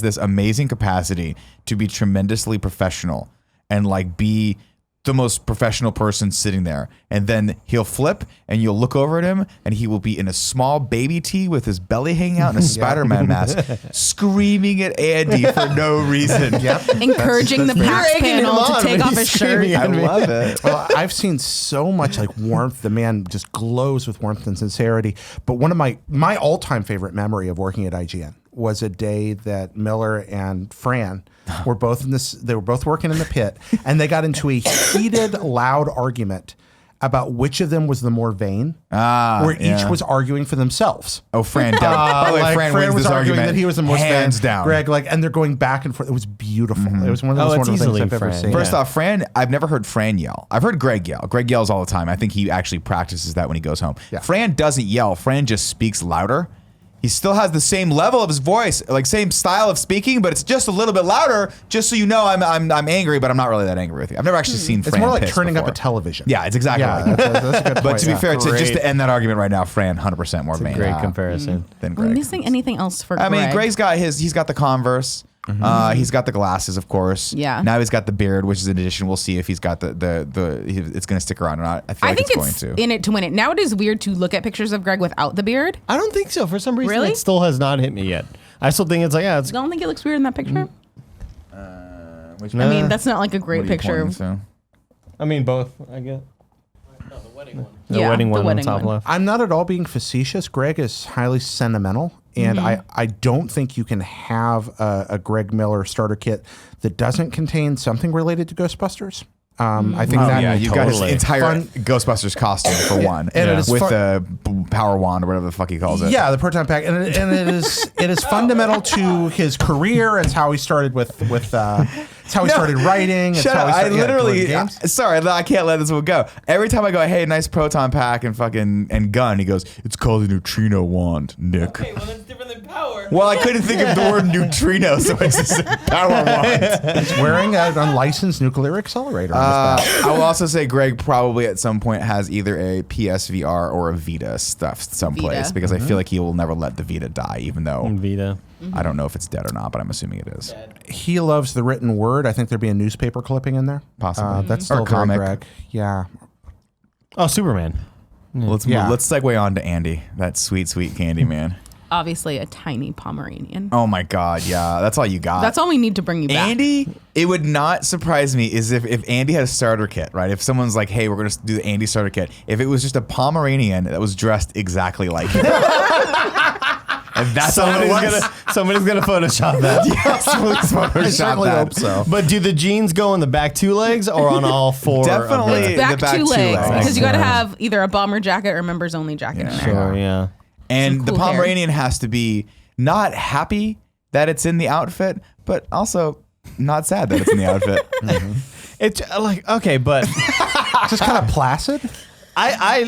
this amazing capacity to be tremendously professional and like be the most professional person sitting there, and then he'll flip and you'll look over at him and he will be in a small baby tee with his belly hanging out in a Spider-Man mask screaming at Andy for no reason. Encouraging the PAX panel to take off his shirt. I love it. Well, I've seen so much like warmth. The man just glows with warmth and sincerity. But one of my all-time favorite memory of working at IGN was a day that Miller and Fran were both they were both working in the pit, and they got into a heated, loud argument about which of them was the more vain, where each was arguing for themselves. Oh, Fran. By the way, Like, Fran Fran wins was this arguing argument that he was the most hands vain. down. Greg, and they're going back and forth. It was beautiful. It was one of the most it's wonderful things easily I've ever Fran. seen. First off, Fran, I've never heard Fran yell. I've heard Greg yell. Greg yells all the time. I think he actually practices that when he goes home. Yeah. Fran doesn't yell. Fran just speaks louder. He still has the same level of his voice, like same style of speaking, but it's just a little bit louder. Just so you know, I'm angry, but I'm not really that angry with you. I've never actually seen Fran. It's more like piss turning up before. a television. Yeah, it's exactly like that. that's a good point. But to be yeah. fair, just Great. to end that argument right now, Fran 100% more vain Great comparison. than We're Greg. missing anything else for I Greg? mean, Greg's got he's got the Converse. He's got the glasses, of course. Yeah. Now he's got the beard, which is an addition. We'll see if he's got it's going to stick around or not. I feel I like think it's going it's to. in it to win it. Now it is weird to look at pictures of Greg without the beard. I don't think so. For some reason, Really? it still has not hit me yet. I still think it's like, yeah, it's I don't think it looks weird in that picture. Which I mean, that's not like a great what are you picture. pointing to? I mean, both, I guess. No, the wedding one. The Yeah, wedding the one on wedding top one. left. I'm not at all being facetious. Greg is highly sentimental, and I don't think you can have a Greg Miller starter kit that doesn't contain something related to Ghostbusters. I think that Yeah, you've got his Totally. entire Fun- Ghostbusters costume for one, and it is with fun- the power wand or whatever the fuck he calls it. Yeah, the proton pack, and it is fundamental to his career and how he started with It's how he started writing. Shut up. I literally, games. sorry, I can't let this one go. Every time I go, hey, nice proton pack and gun, he goes, it's called a neutrino wand, Nick. Okay, well that's different than power. Well, I couldn't think of the word neutrino, so I just said power wand. He's wearing an unlicensed nuclear accelerator on his back. I will also say Greg probably at some point has either a PSVR or a Vita stuffed someplace because I feel like he will never let the Vita die, even though Vita. I don't know if it's dead or not, but I'm assuming it is. He loves the written word. I think there'd be a newspaper clipping in there. Possibly. That's still Or a comic. very Greg. Yeah. Oh, Superman. Let's segue on to Andy, that sweet, sweet candy man. Obviously, a tiny Pomeranian. Oh my God, yeah, that's all you got. That's all we need to bring you back. Andy, it would not surprise me is if Andy had a starter kit, right? If someone's like, hey, we're going to do the Andy starter kit. If it was just a Pomeranian that was dressed exactly like him. And that's Somebody's gonna Photoshop that. Yes, please Photoshop I certainly that. hope so. But do the jeans go on the back two legs or on all four? Definitely. Back, the back two two legs, legs. because you got to have either a bomber jacket or members only jacket in there. Sure, yeah. And Some the cool hair. Pomeranian has to be not happy that it's in the outfit, but also not sad that it's in the outfit. It's like, okay, but Just kind of placid. I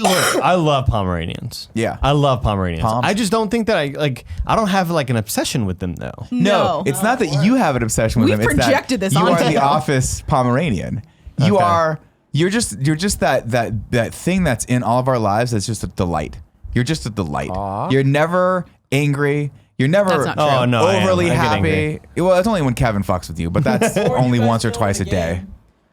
love Pomeranians. Yeah. I love Pomeranians. Poms. I just don't think that I don't have like an obsession with them though. No, it's not that you have an obsession with We've them. It's projected that this you onto are the him. office Pomeranian. You Okay. are. You're just that thing that's in all of our lives. That's just a delight. You're just a delight. You're never angry. You're never That's not true. Oh no, overly I get happy. angry. Well, it's only when Kevin fucks with you, but that's only once or twice a day.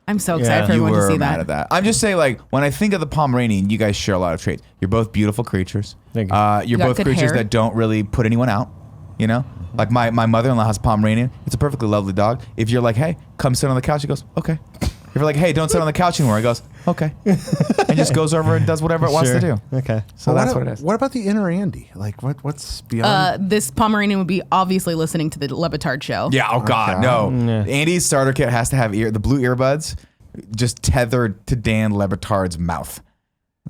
I'm so excited Yeah. for You everyone to were see mad that. at that. I'm just saying, like, when I think of the Pomeranian, you guys share a lot of traits. You're both beautiful creatures. Thank you. You're got both good creatures hair. that don't really put anyone out. You know, like my mother-in-law has a Pomeranian. It's a perfectly lovely dog. If you're like, hey, come sit on the couch, he goes, okay. If you're like, hey, don't sit on the couch anymore, he goes, okay, and just goes over and does whatever it wants to do. Okay. So that's what it is. What about the inner Andy? Like, what's beyond? This Pomeranian would be obviously listening to the Levitard show. Yeah. Oh God, no. Andy's starter kit has to have the blue earbuds, just tethered to Dan Lebitard's mouth.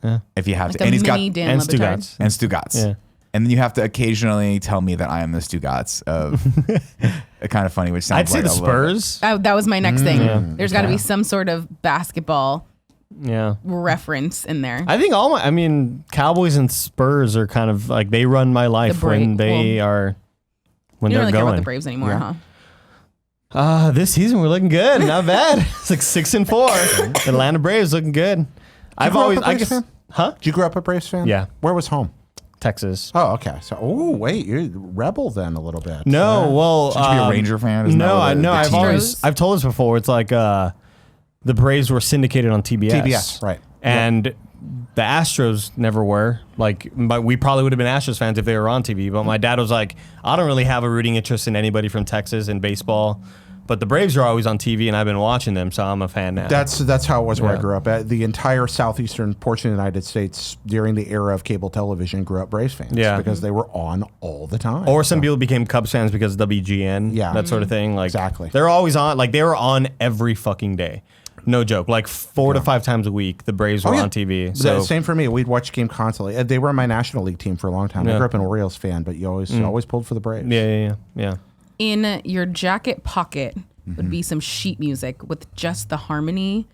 Yeah. If you have Like to, a and he's got mini Dan and Levitard. Stugatz. and Stugatz. Yeah. And then you have to occasionally tell me that I am the Stugatz of kind of funny, which sounds I'd say like the a little Spurs. That was my next thing. Yeah. There's got to be some sort of basketball Yeah. reference in there. I think Cowboys and Spurs are kind of like they run my life The when Bra- they are when you don't they're really care about going. the Braves anymore, Yeah. huh? This season we're looking good, not bad. It's like 6-4. Atlanta Braves looking good. I've grow up always, a I Braves guess, fan? huh? Did you grow up a Braves fan? Yeah. Where was home? Texas. Oh, okay. So, wait, you're rebel then a little bit. No, well, Should you be a Ranger fan? Isn't that No, what I the know. team is? I've told this before. It's like the Braves were syndicated on TBS. TBS, right. And the Astros never were. Like, but we probably would have been Astros fans if they were on TV. But my dad was like, I don't really have a rooting interest in anybody from Texas in baseball. But the Braves are always on TV, and I've been watching them, so I'm a fan now. That's how it was where I Yeah. grew up. The entire southeastern portion of the United States during the era of cable television grew up Braves fans. Yeah. Because they were on all the time. Or some people became Cubs fans because of WGN, Yeah. that sort of thing. Like Exactly. they're always on. Like they were on every fucking day, no joke. Like 4 to 5 times a week, the Braves were yeah. on TV. So, So same for me. We'd watch game constantly. They were my National League team for a long time. I Yeah. grew up an Orioles fan, but you always pulled for the Braves. yeah. In your jacket pocket would be some sheet music with just the harmony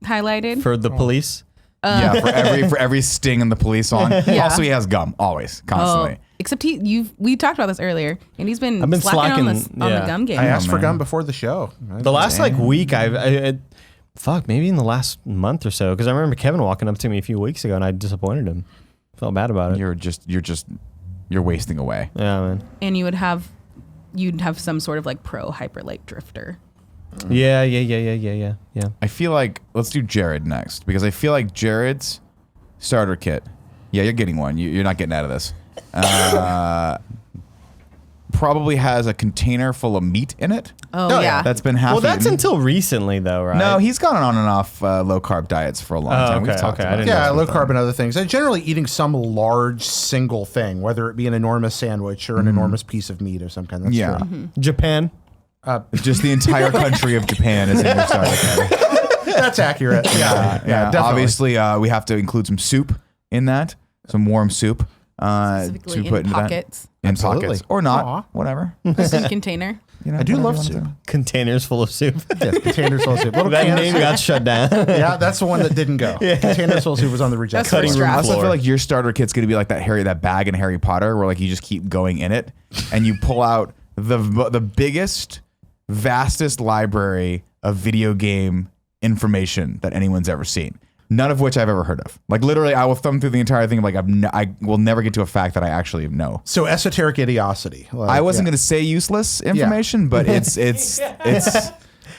highlighted. For the police, Yeah, for every sting in the police song. Yeah. Also, he has gum always, constantly. Except we talked about this earlier, and he's been, I've been slacking on slacking, the yeah. gum game. I asked for man. gum before the show. the last like week, maybe in the last month or so, because I remember Kevin walking up to me a few weeks ago, and I disappointed him. Felt bad about it. You're wasting away. Yeah, man. And you'd have some sort of like pro hyperlight drifter. Yeah. I feel like let's do Jared next because I feel like Jared's starter kit. Yeah, you're getting one. You're not getting out of this. Probably has a container full of meat in it. Oh, yeah. That's been half. Well, that's eaten. until recently, though, right? No, he's gone on and off low carb diets for a long time. We've okay, talked okay, I about didn't that. know. Yeah, low carb and other things. And generally eating some large single thing, whether it be an enormous sandwich or an enormous piece of meat of some kind. That's Yeah. true. Japan. Just the entire country of Japan is in your starter kit. That's accurate. Yeah, Yeah, definitely. obviously, we have to include some soup in that, some warm soup. Specifically to put in into pockets. that. In Absolutely. pockets. Or not. Aw. Whatever. Soup container. You know, I do whatever love you wanna soup. do. Containers full of soup. Yes, containers full of soup. Little That cans. name got shut down. Yeah, that's the one that didn't go. Containers full of soup was on the reject. That's list. first draft. I also floor. feel like your starter kit's gonna be like that bag in Harry Potter, where like you just keep going in it, and you pull out the biggest, vastest library of video game information that anyone's ever seen. None of which I've ever heard of. Like literally, I will thumb through the entire thing. Like I will never get to a fact that I actually know. So esoteric idiosity. Like, I wasn't gonna say useless information, but it's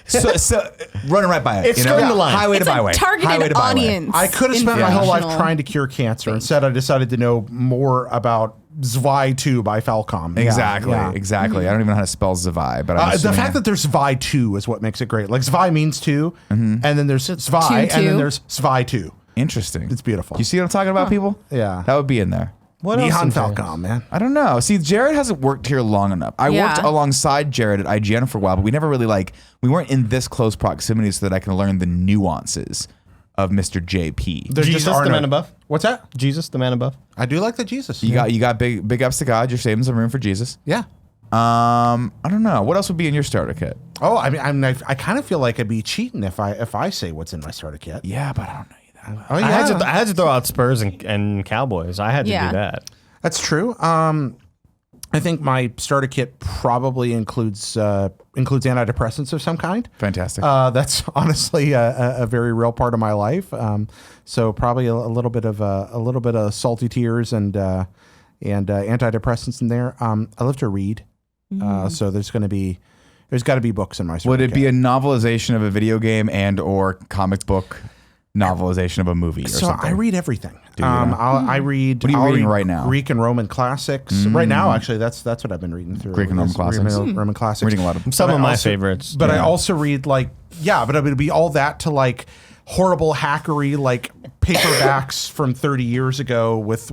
so running right by it. It's skirting the line. Highway It's to a byway. targeted Highway to byway. audience. I could have spent my whole life informational trying to cure cancer. Instead, I decided to know more about Zwei 2 by Falcom. Yeah, Exactly, yeah. exactly. I don't even know how to spell Zwei, but I'm The assuming fact that there's Zwei 2 is what makes it great. Like Zwei means two, and then there's Zwei, Two, and then two. there's Zwei 2. interesting. It's beautiful. You see what I'm talking about, people? Yeah. That would be in there. What else? Nihon in there? Falcom, man. I don't know. See, Jared hasn't worked here long enough. I Yeah. worked alongside Jared at IGN for a while, but we never really we weren't in this close proximity so that I can learn the nuances of Mr. JP. There just Jesus, are the no- man above. What's that? Jesus, the man above. I do like the Jesus. You got big ups to God. You're saving some room for Jesus. Yeah. I don't know. What else would be in your starter kit? Oh, I mean, I kind of feel like I'd be cheating if I say what's in my starter kit. Yeah, but I don't know you that well. Oh, yeah. I had to throw out Spurs and Cowboys. I had to Yeah. do that. That's true. I think my starter kit probably includes antidepressants of some kind. Fantastic. That's honestly a very real part of my life. So probably a little bit of salty tears and antidepressants in there. I love to read, so there's got to be books in my starter Would it kit. be a novelization of a video game and or comic book novelization of a movie or So something? I read everything. Do you now? I read. What are you I'll reading read right now? Greek and Roman classics. Right now, actually, that's what I've been reading through. Greek and Roman is classics. Roman classics. reading a lot of them. Some But of I my also- favorites. But I Yeah. also read but it would be all that to like horrible hackery like paperbacks from 30 years ago with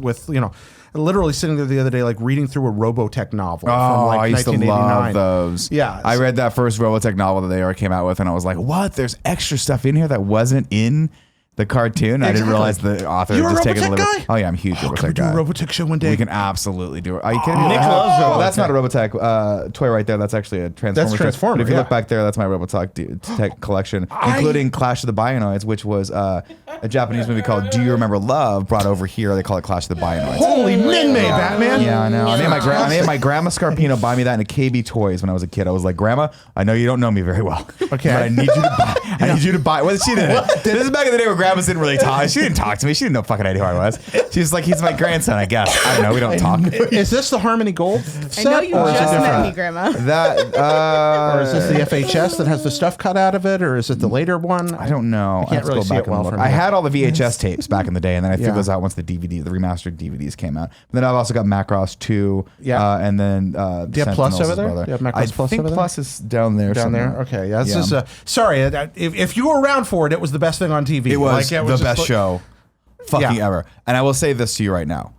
literally sitting there the other day like reading through a Robotech novel from Oh, like I used to 1989. love those. Yeah, I so- read that first Robotech novel that they ever came out with, and I was like, "What? There's extra stuff in here that wasn't in the cartoon." I didn't Exactly. realize the author You're had a just taken a Robotech liberty. guy? Oh yeah, I'm a huge Can we Robotech do a guy. Robotech show one day? We can absolutely do it. Are you kidding me? Nick loves Well, that's Robotech. not a Robotech toy right there. That's actually a Transformer. toy. Transformer, But if you yeah. look back there, that's my Robotech tech collection, including Clash of the Bionoids, which was a Japanese movie called Do You Remember Love, brought over here. They call it Clash of the Bionoids. Holy min Batman. Yeah, I know. I made my grandma Scarpino buy me that in a KB Toys when I was a kid. I was like, Grandma, I know you don't know me very well. Okay. But I need you to buy. I need you to buy. Well, she didn't. This is back in the day where grandmas didn't really talk. She didn't talk to me. She didn't know fucking idea who I was. She's like, he's my grandson, I guess. I don't know. We don't talk. Is this the Harmony Gold I set? know you or is it just met different? me, Grandma. That. Or is this the FHS that has the stuff cut out of it, or is it the later one? I don't know. I can't really see it well look. from I here. had all the VHS tapes back in the day, and then I threw Yeah. those out once the remastered DVDs came out. But then I've also got Macross 2. Yeah. And then Do you have Plus over there? Do you have Macross I Plus think over there? Plus is down there. Down somewhere. there? Okay. Yeah. This is sorry. If you were around for it, it was the best thing on TV. It was the just best like- show fucking Yeah. ever. And I will say this to you right now.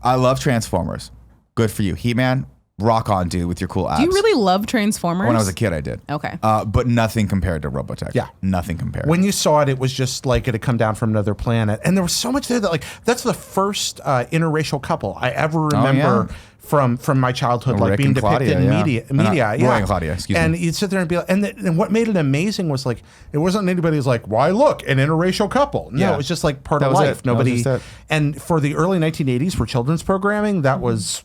I love Transformers. Good for you. He-Man, rock on, dude, with your cool abs. Do you really love Transformers? When I was a kid, I did. Okay. But nothing compared to Robotech. Yeah. Nothing compared. When you saw it, it was just like it had come down from another planet, and there was so much there that that's the first interracial couple I ever remember. yeah. From my childhood, like Rick being and depicted Claudia, in yeah. media. Roy Yeah. and Claudia, excuse and me. you'd sit there and be like, and what made it amazing was like, it wasn't anybody who's like, why look, an interracial couple. No, Yeah. it was just like part That of was life. it. That was Nobody, just it. and for the early 1980s for children's programming, that was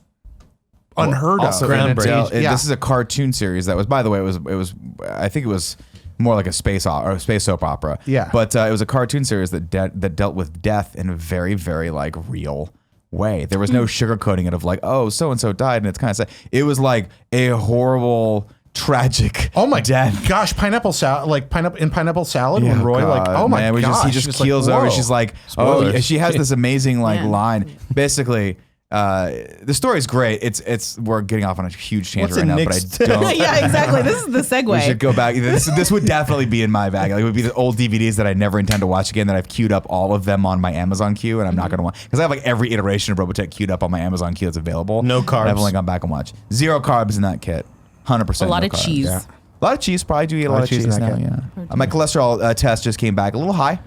unheard also, of. and And it's, yeah. this is a cartoon series that was, by the way, it was I think it was more like a space soap opera. Yeah. But it was a cartoon series that dealt with death in a very, very like real way. There was no sugarcoating it of like, oh, so and so died, and it's kind of sad. It was like a horrible, tragic. Oh my death. gosh, pineapple salad, like pineapple salad. Yeah, when Roy, like, God, oh my man, gosh, he just It's like, keels over. whoa. She's like, Spoilers. oh, she has this amazing like Yeah. line. Basically, the story's great. It's we're getting off on a huge tangent What's right in now, Nick's but I don't. yeah, exactly. This is the segue. We should go back. This would definitely be in my bag. Like, it would be the old DVDs that I never intend to watch again. That I've queued up all of them on my Amazon queue, and I'm not going to watch because I have like every iteration of Robotech queued up on my Amazon queue that's available. No And carbs. I've only gone back and watched 0 carbs in that kit. 100%. A lot no of carbs. cheese. Yeah. A lot of cheese. Probably do eat a lot of cheese in now. that kit. Yeah. My cholesterol test just came back a little high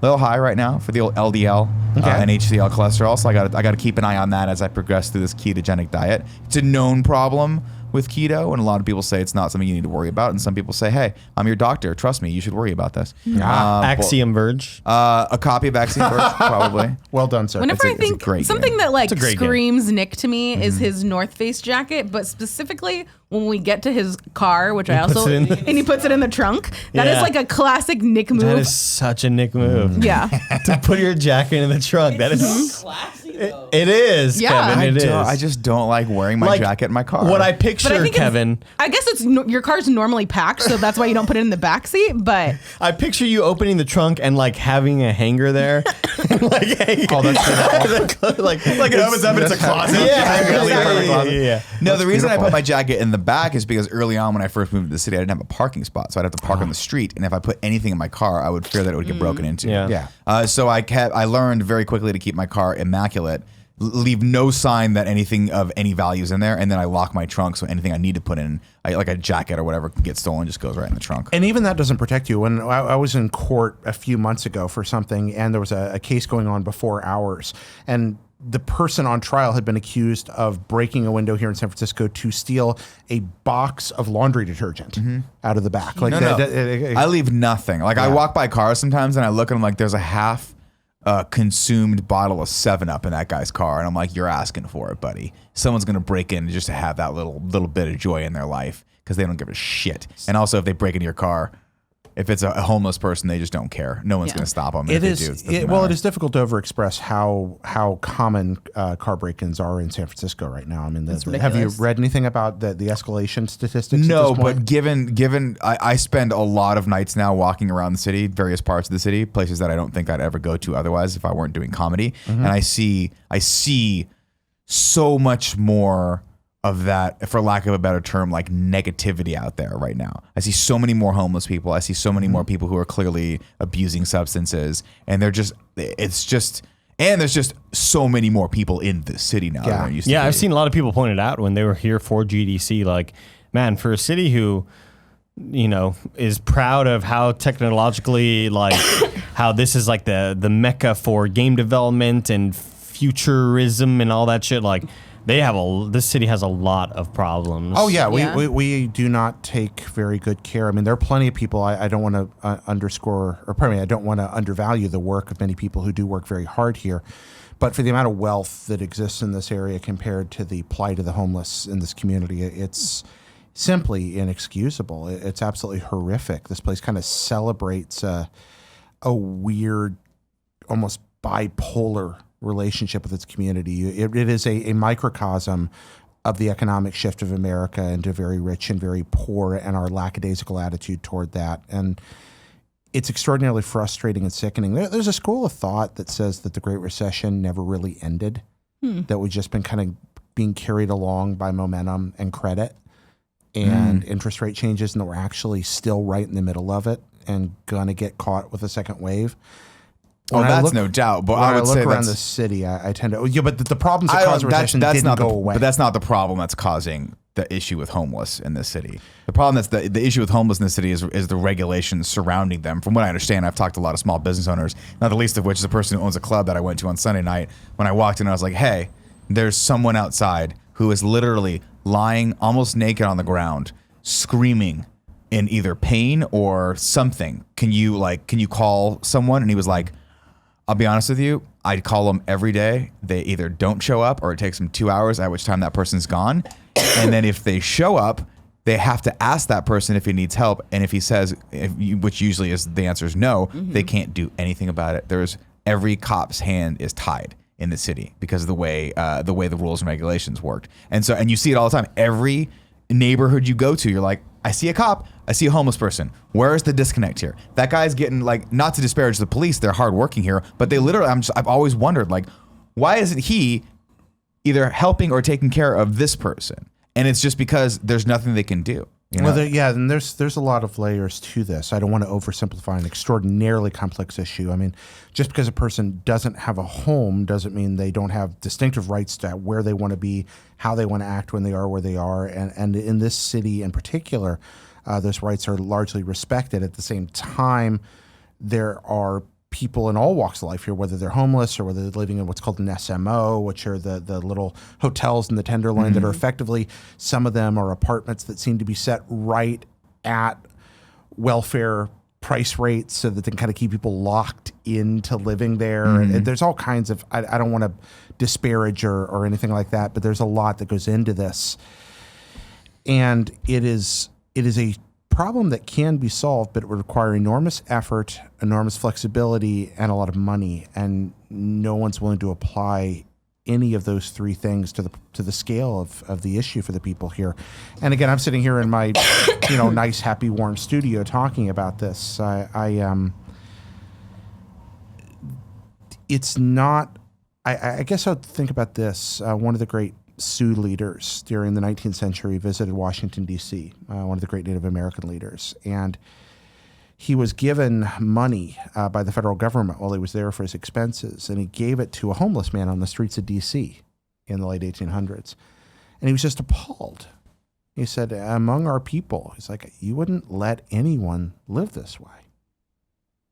right now for the old LDL. and HCl cholesterol. So I got to keep an eye on that as I progress through this ketogenic diet. It's a known problem with keto, and a lot of people say it's not something you need to worry about, and some people say, hey, I'm your doctor, trust me, you should worry about this. Axiom Verge. A copy of Axiom Verge, probably. Well done, sir. Whenever I think something that like screams Nick to me is his North Face jacket, but specifically when we get to his car, which I also and he puts it in the trunk. That is like a classic Nick move. That is such a Nick move. Yeah. To put your jacket in the trunk. That is classy though. It is, Yeah. Kevin. I just don't like wearing my jacket in my car. What I picture, But I think Kevin. I guess it's your car's normally packed, so that's why you don't put it in the back seat. But I picture you opening the trunk and like having a hanger there. Like, hey, like it opens up and it's a closet. Yeah. No, the reason I put my jacket in the back is because early on when I first moved to the city, I didn't have a parking spot, so I'd have to park on the street. And if I put anything in my car, I would fear that it would get broken into. Yeah. So I learned very quickly to keep my car immaculate, leave no sign that anything of any value is in there, and then I lock my trunk so anything I need to put in, like a jacket or whatever, gets stolen, just goes right in the trunk. And even that doesn't protect you. When I was in court a few months ago for something, and there was a case going on before ours, and the person on trial had been accused of breaking a window here in San Francisco to steal a box of laundry detergent out of the back. Like I leave nothing. Like I walk by cars sometimes and I look and I'm like, there's a half consumed bottle of 7-Up in that guy's car, and I'm like, you're asking for it, buddy. Someone's gonna break in just to have that little bit of joy in their life because they don't give a shit. And also, if they break into your car, if it's a homeless person, they just don't care. No one's gonna stop them. It is difficult to overexpress how common car break-ins are in San Francisco right now. I mean, have you read anything about the escalation statistics? No, at this point? but given I spend a lot of nights now walking around the city, various parts of the city, places that I don't think I'd ever go to otherwise if I weren't doing comedy, and I see so much more of that, for lack of a better term, like negativity out there right now. I see so many more homeless people. I see so many more people who are clearly abusing substances, and there's just so many more people in the city now. Than there used to be. I've seen a lot of people point it out when they were here for GDC. Like, man, for a city who, is proud of how technologically, like, how this is like the mecca for game development and futurism and all that shit, like. This city has a lot of problems. Oh yeah, we do not take very good care. I mean, there are plenty of people. I don't want to I don't want to undervalue the work of many people who do work very hard here. But for the amount of wealth that exists in this area compared to the plight of the homeless in this community, it's simply inexcusable. It's absolutely horrific. This place kind of celebrates a weird, almost bipolar relationship with its community. It is a microcosm of the economic shift of America into very rich and very poor, and our lackadaisical attitude toward that. And it's extraordinarily frustrating and sickening. There's a school of thought that says that the Great Recession never really ended, that we've just been kind of being carried along by momentum and credit and interest rate changes, and that we're actually still right in the middle of it and going to get caught with a second wave. That's no doubt. But when I would say around the city, I tend to. But the problems that cause recession didn't go away. But that's not the problem that's causing the issue with homeless in this city. The problem that's the issue with homeless in this city is the regulations surrounding them. From what I understand, I've talked to a lot of small business owners, not the least of which is a person who owns a club that I went to on Sunday night. When I walked in, I was like, hey, there's someone outside who is literally lying almost naked on the ground, screaming in either pain or something. Can you call someone? And he was like, I'll be honest with you, I call them every day. They either don't show up or it takes them 2 hours, at which time that person's gone. And then if they show up, they have to ask that person if he needs help. And if he says, which usually is the answer is no, they can't do anything about it. Every cop's hand is tied in the city because of the way the rules and regulations worked. And you see it all the time. Every neighborhood you go to, you're like, I see a cop, I see a homeless person. Where is the disconnect here? That guy's getting, like, not to disparage the police, they're hardworking here, but they literally, I've always wondered, like, why isn't he either helping or taking care of this person? And it's just because there's nothing they can do. Well, and there's a lot of layers to this. I don't want to oversimplify an extraordinarily complex issue. I mean, just because a person doesn't have a home doesn't mean they don't have distinctive rights to where they want to be, how they want to act when they are where they are. And in this city in particular, those rights are largely respected. At the same time, there are people in all walks of life here, whether they're homeless or whether they're living in what's called an SMO, which are the little hotels in the Tenderloin that are effectively, some of them are apartments that seem to be set right at welfare price rates so that they can kind of keep people locked into living there. And there's all kinds of, I don't want to disparage or anything like that, but there's a lot that goes into this. And it is a problem that can be solved, but it would require enormous effort, enormous flexibility, and a lot of money. And no one's willing to apply any of those three things to the scale of the issue for the people here. And again, I'm sitting here in my nice, happy, warm studio talking about this. It's not. I guess I'd think about this. One of the great Sioux leaders during the 19th century visited Washington, D.C., one of the great Native American leaders. And he was given money by the federal government while he was there for his expenses. And he gave it to a homeless man on the streets of D.C. in the late 1800s. And he was just appalled. He said, among our people, he's like, you wouldn't let anyone live this way.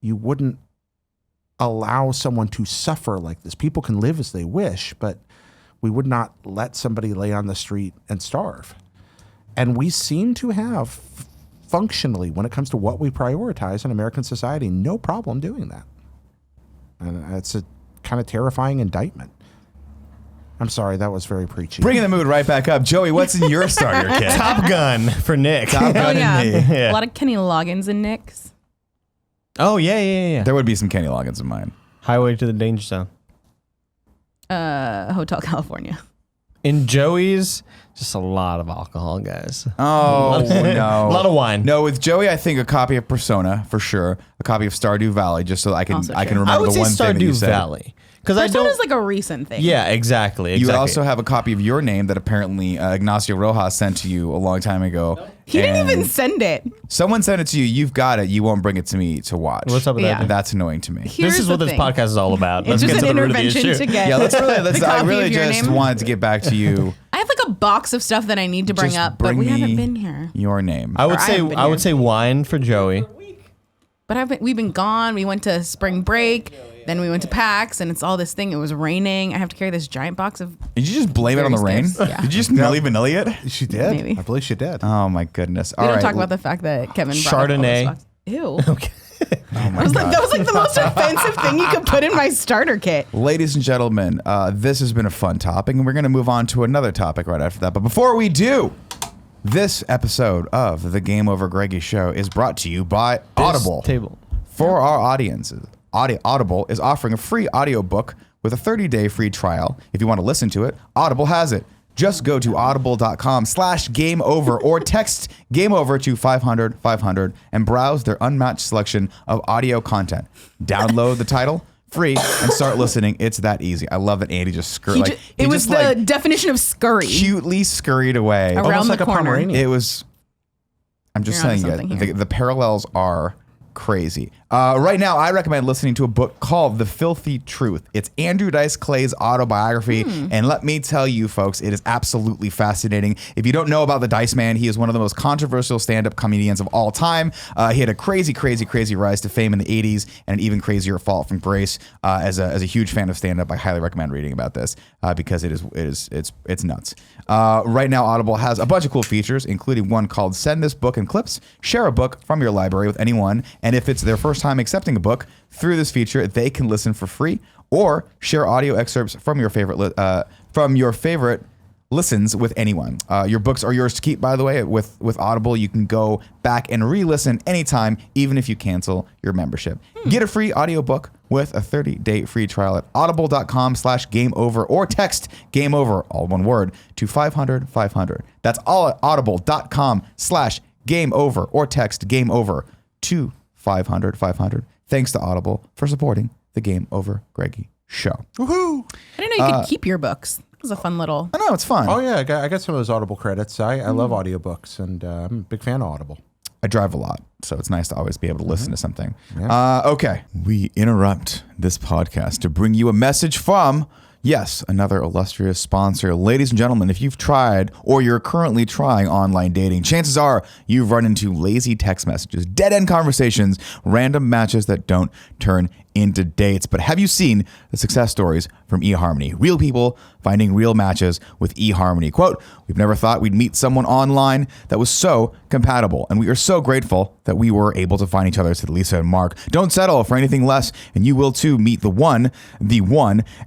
You wouldn't allow someone to suffer like this. People can live as they wish, but we would not let somebody lay on the street and starve. And we seem to have, functionally, when it comes to what we prioritize in American society, no problem doing that. And it's a kind of terrifying indictment. I'm sorry, that was very preachy. Bringing the mood right back up. Joey, what's in your starter kit? Top Gun for Nick. Top Gun and me. Yeah. A lot of Kenny Loggins and Nick's. Oh, yeah. There would be some Kenny Loggins in mine. Highway to the Danger Zone. Hotel California. In Joey's, just a lot of alcohol, guys. Oh, no. A lot of wine. No, with Joey, I think a copy of Persona, for sure. A copy of Stardew Valley, just so I can Also true. remember I would the say one thing that you Stardew said. Valley. Because I don't. Persona's like a recent thing. Yeah, exactly. You also have a copy of Your Name that apparently Ignacio Rojas sent to you a long time ago. He didn't And even send it. Someone sent it to you. You've got it. You won't bring it to me to watch. What's up with Yeah. that? That's annoying to me. Here's This is the what this thing. podcast is all about. It's Let's just get an to the root of the intervention issue. to get. Yeah, let's the I copy really of Your just Name. wanted to get back to you. I have like a box of stuff that I need to bring Just up, but bring we haven't me been here. Your Name. I would Or I say haven't been I would here. say wine for Joey. But we've been gone. We went to spring break. Then we went to PAX, and it's all this thing. It was raining. I have to carry this giant box of. Did you just blame it on the rain? Various gifts, yeah. Did you just Milli Vanilli it? She did. Maybe. I believe she did. Oh my goodness! We don't talk about the fact that Kevin brought up all Chardonnay. those boxes. Ew. Okay. Oh my That was like the most offensive thing you could put in my starter kit. Ladies and gentlemen, this has been a fun topic, and we're going to move on to another topic right after that. But before we do, this episode of the Game Over Greggy Show is brought to you by Audible. Table. For our audiences, Audible is offering a free audiobook with a 30-day free trial. If you want to listen to it, Audible has it. Just go to audible.com/gameover or text GameOver to 500-500 and browse their unmatched selection of audio content. Download the title, free, and start listening. It's that easy. I love that Andy just scurried. It was the definition of scurry. Cutely scurried away. Around Almost the like a corner. Pomeranian. It was. I'm just You're onto saying something it. here. The parallels are crazy. Right now, I recommend listening to a book called The Filthy Truth. It's Andrew Dice Clay's autobiography, and let me tell you, folks, it is absolutely fascinating. If you don't know about the Dice Man, he is one of the most controversial stand-up comedians of all time. He had a crazy rise to fame in the 80s and an even crazier fall from grace. As a huge fan of stand-up, I highly recommend reading about this because it's nuts. Right now, Audible has a bunch of cool features, including one called Send This Book in Clips. Share a book from your library with anyone, and if it's their first time accepting a book through this feature, they can listen for free or share audio excerpts from your favorite listens with anyone. Your books are yours to keep, by the way. With Audible, you can go back and re-listen anytime, even if you cancel your membership. Get a free audiobook with a 30-day free trial at audible.com/gameover or text GameOver, all one word, to 500-500. That's all at audible.com/gameover or text GameOver to 500-500. Thanks to Audible for supporting the Game Over Greggy Show. Woohoo! I didn't know you could keep your books. It was a fun little. I know, it's fun. Oh yeah, I got some of those Audible credits. I love audiobooks, and I'm a big fan of Audible. I drive a lot, so it's nice to always be able to listen to something. Okay, we interrupt this podcast to bring you a message from, yes, another illustrious sponsor. Ladies and gentlemen, if you've tried or you're currently trying online dating, chances are you've run into lazy text messages, dead-end conversations, random matches that don't turn into dates. But have you seen the success stories from eHarmony? Real people finding real matches with eHarmony. Quote, we've never thought we'd meet someone online that was so compatible, and we are so grateful that we were able to find each other, said Lisa and Mark. Don't settle for anything less, and you will too meet the one,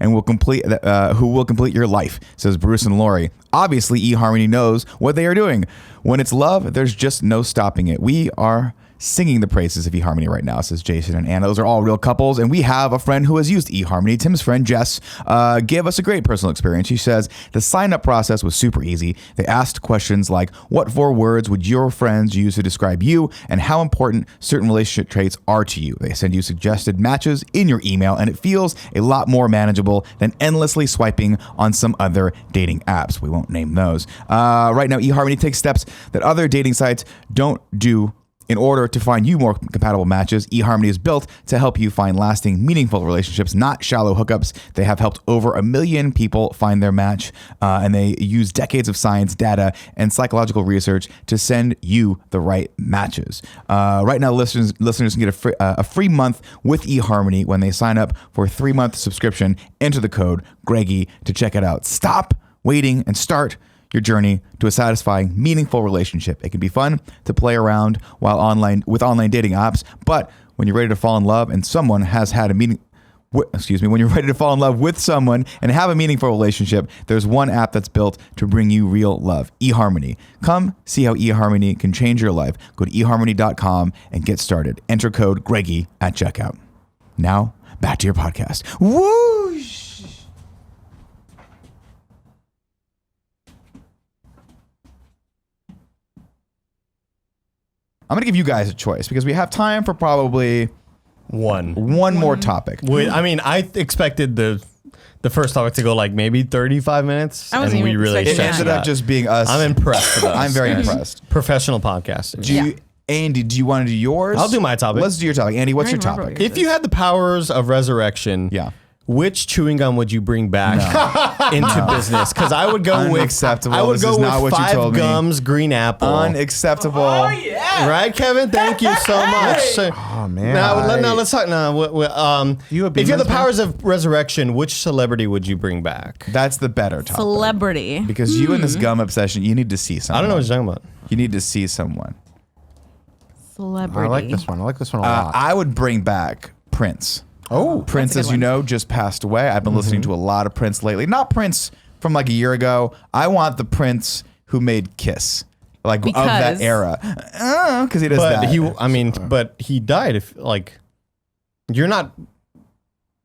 and will complete who will complete your life, says Bruce and Lori. Obviously, eHarmony knows what they are doing. When it's love, there's just no stopping it. We are singing the praises of eHarmony right now, says Jason and Anna. Those are all real couples, and we have a friend who has used eHarmony. Tim's friend Jess gave us a great personal experience. She says the sign-up process was super easy. They asked questions like, what 4 words would your friends use to describe you, and how important certain relationship traits are to you. They send you suggested matches in your email, and it feels a lot more manageable than endlessly swiping on some other dating apps. We won't name those. Right now, eHarmony takes steps that other dating sites don't do. In order to find you more compatible matches, eHarmony is built to help you find lasting, meaningful relationships, not shallow hookups. They have helped over 1 million people find their match, and they use decades of science, data, and psychological research to send you the right matches. Right now, listeners can get a free month with eHarmony when they sign up for a 3-month subscription. Enter the code GREGGY to check it out. Stop waiting and start your journey to a satisfying, meaningful relationship. It can be fun to play around with online dating apps, but when you're ready to fall in love and someone has had a when you're ready to fall in love with someone and have a meaningful relationship, there's one app that's built to bring you real love, eHarmony. Come see how eHarmony can change your life. Go to eHarmony.com and get started. Enter code GREGGY at checkout. Now, back to your podcast. Whoosh! I'm going to give you guys a choice because we have time for probably one more topic. Wait, I mean, I expected the first topic to go like maybe 35 minutes. I wasn't and we even really expecting It ended up just being us. I'm impressed with us. I'm very impressed. Professional podcasting. Andy, do you want to do yours? I'll do my topic. Let's do your topic. Andy, what's I your remember topic? what yours If you had the powers of resurrection, which chewing gum would you bring back into business? Because I would go with Unacceptable. I would This go is with not what you 5 told me. gums, green apple. Unacceptable. Oh yeah. Right, Kevin? Thank you so much. Oh man. Now let's talk. You a if you have the Beeman's powers of resurrection, which celebrity would you bring back? That's the better topic. Celebrity. Because you and this gum obsession, you need to see someone. I don't know what you're talking about. You need to see someone. Celebrity. I like this one. I like this one a lot. I would bring back Prince. Oh, Prince, that's a as good you one. know, just passed away. I've been listening to a lot of Prince lately. Not Prince from like a year ago. I want the Prince who made Kiss, like of that Because- era, because he does But that. but he died. If like, you're not.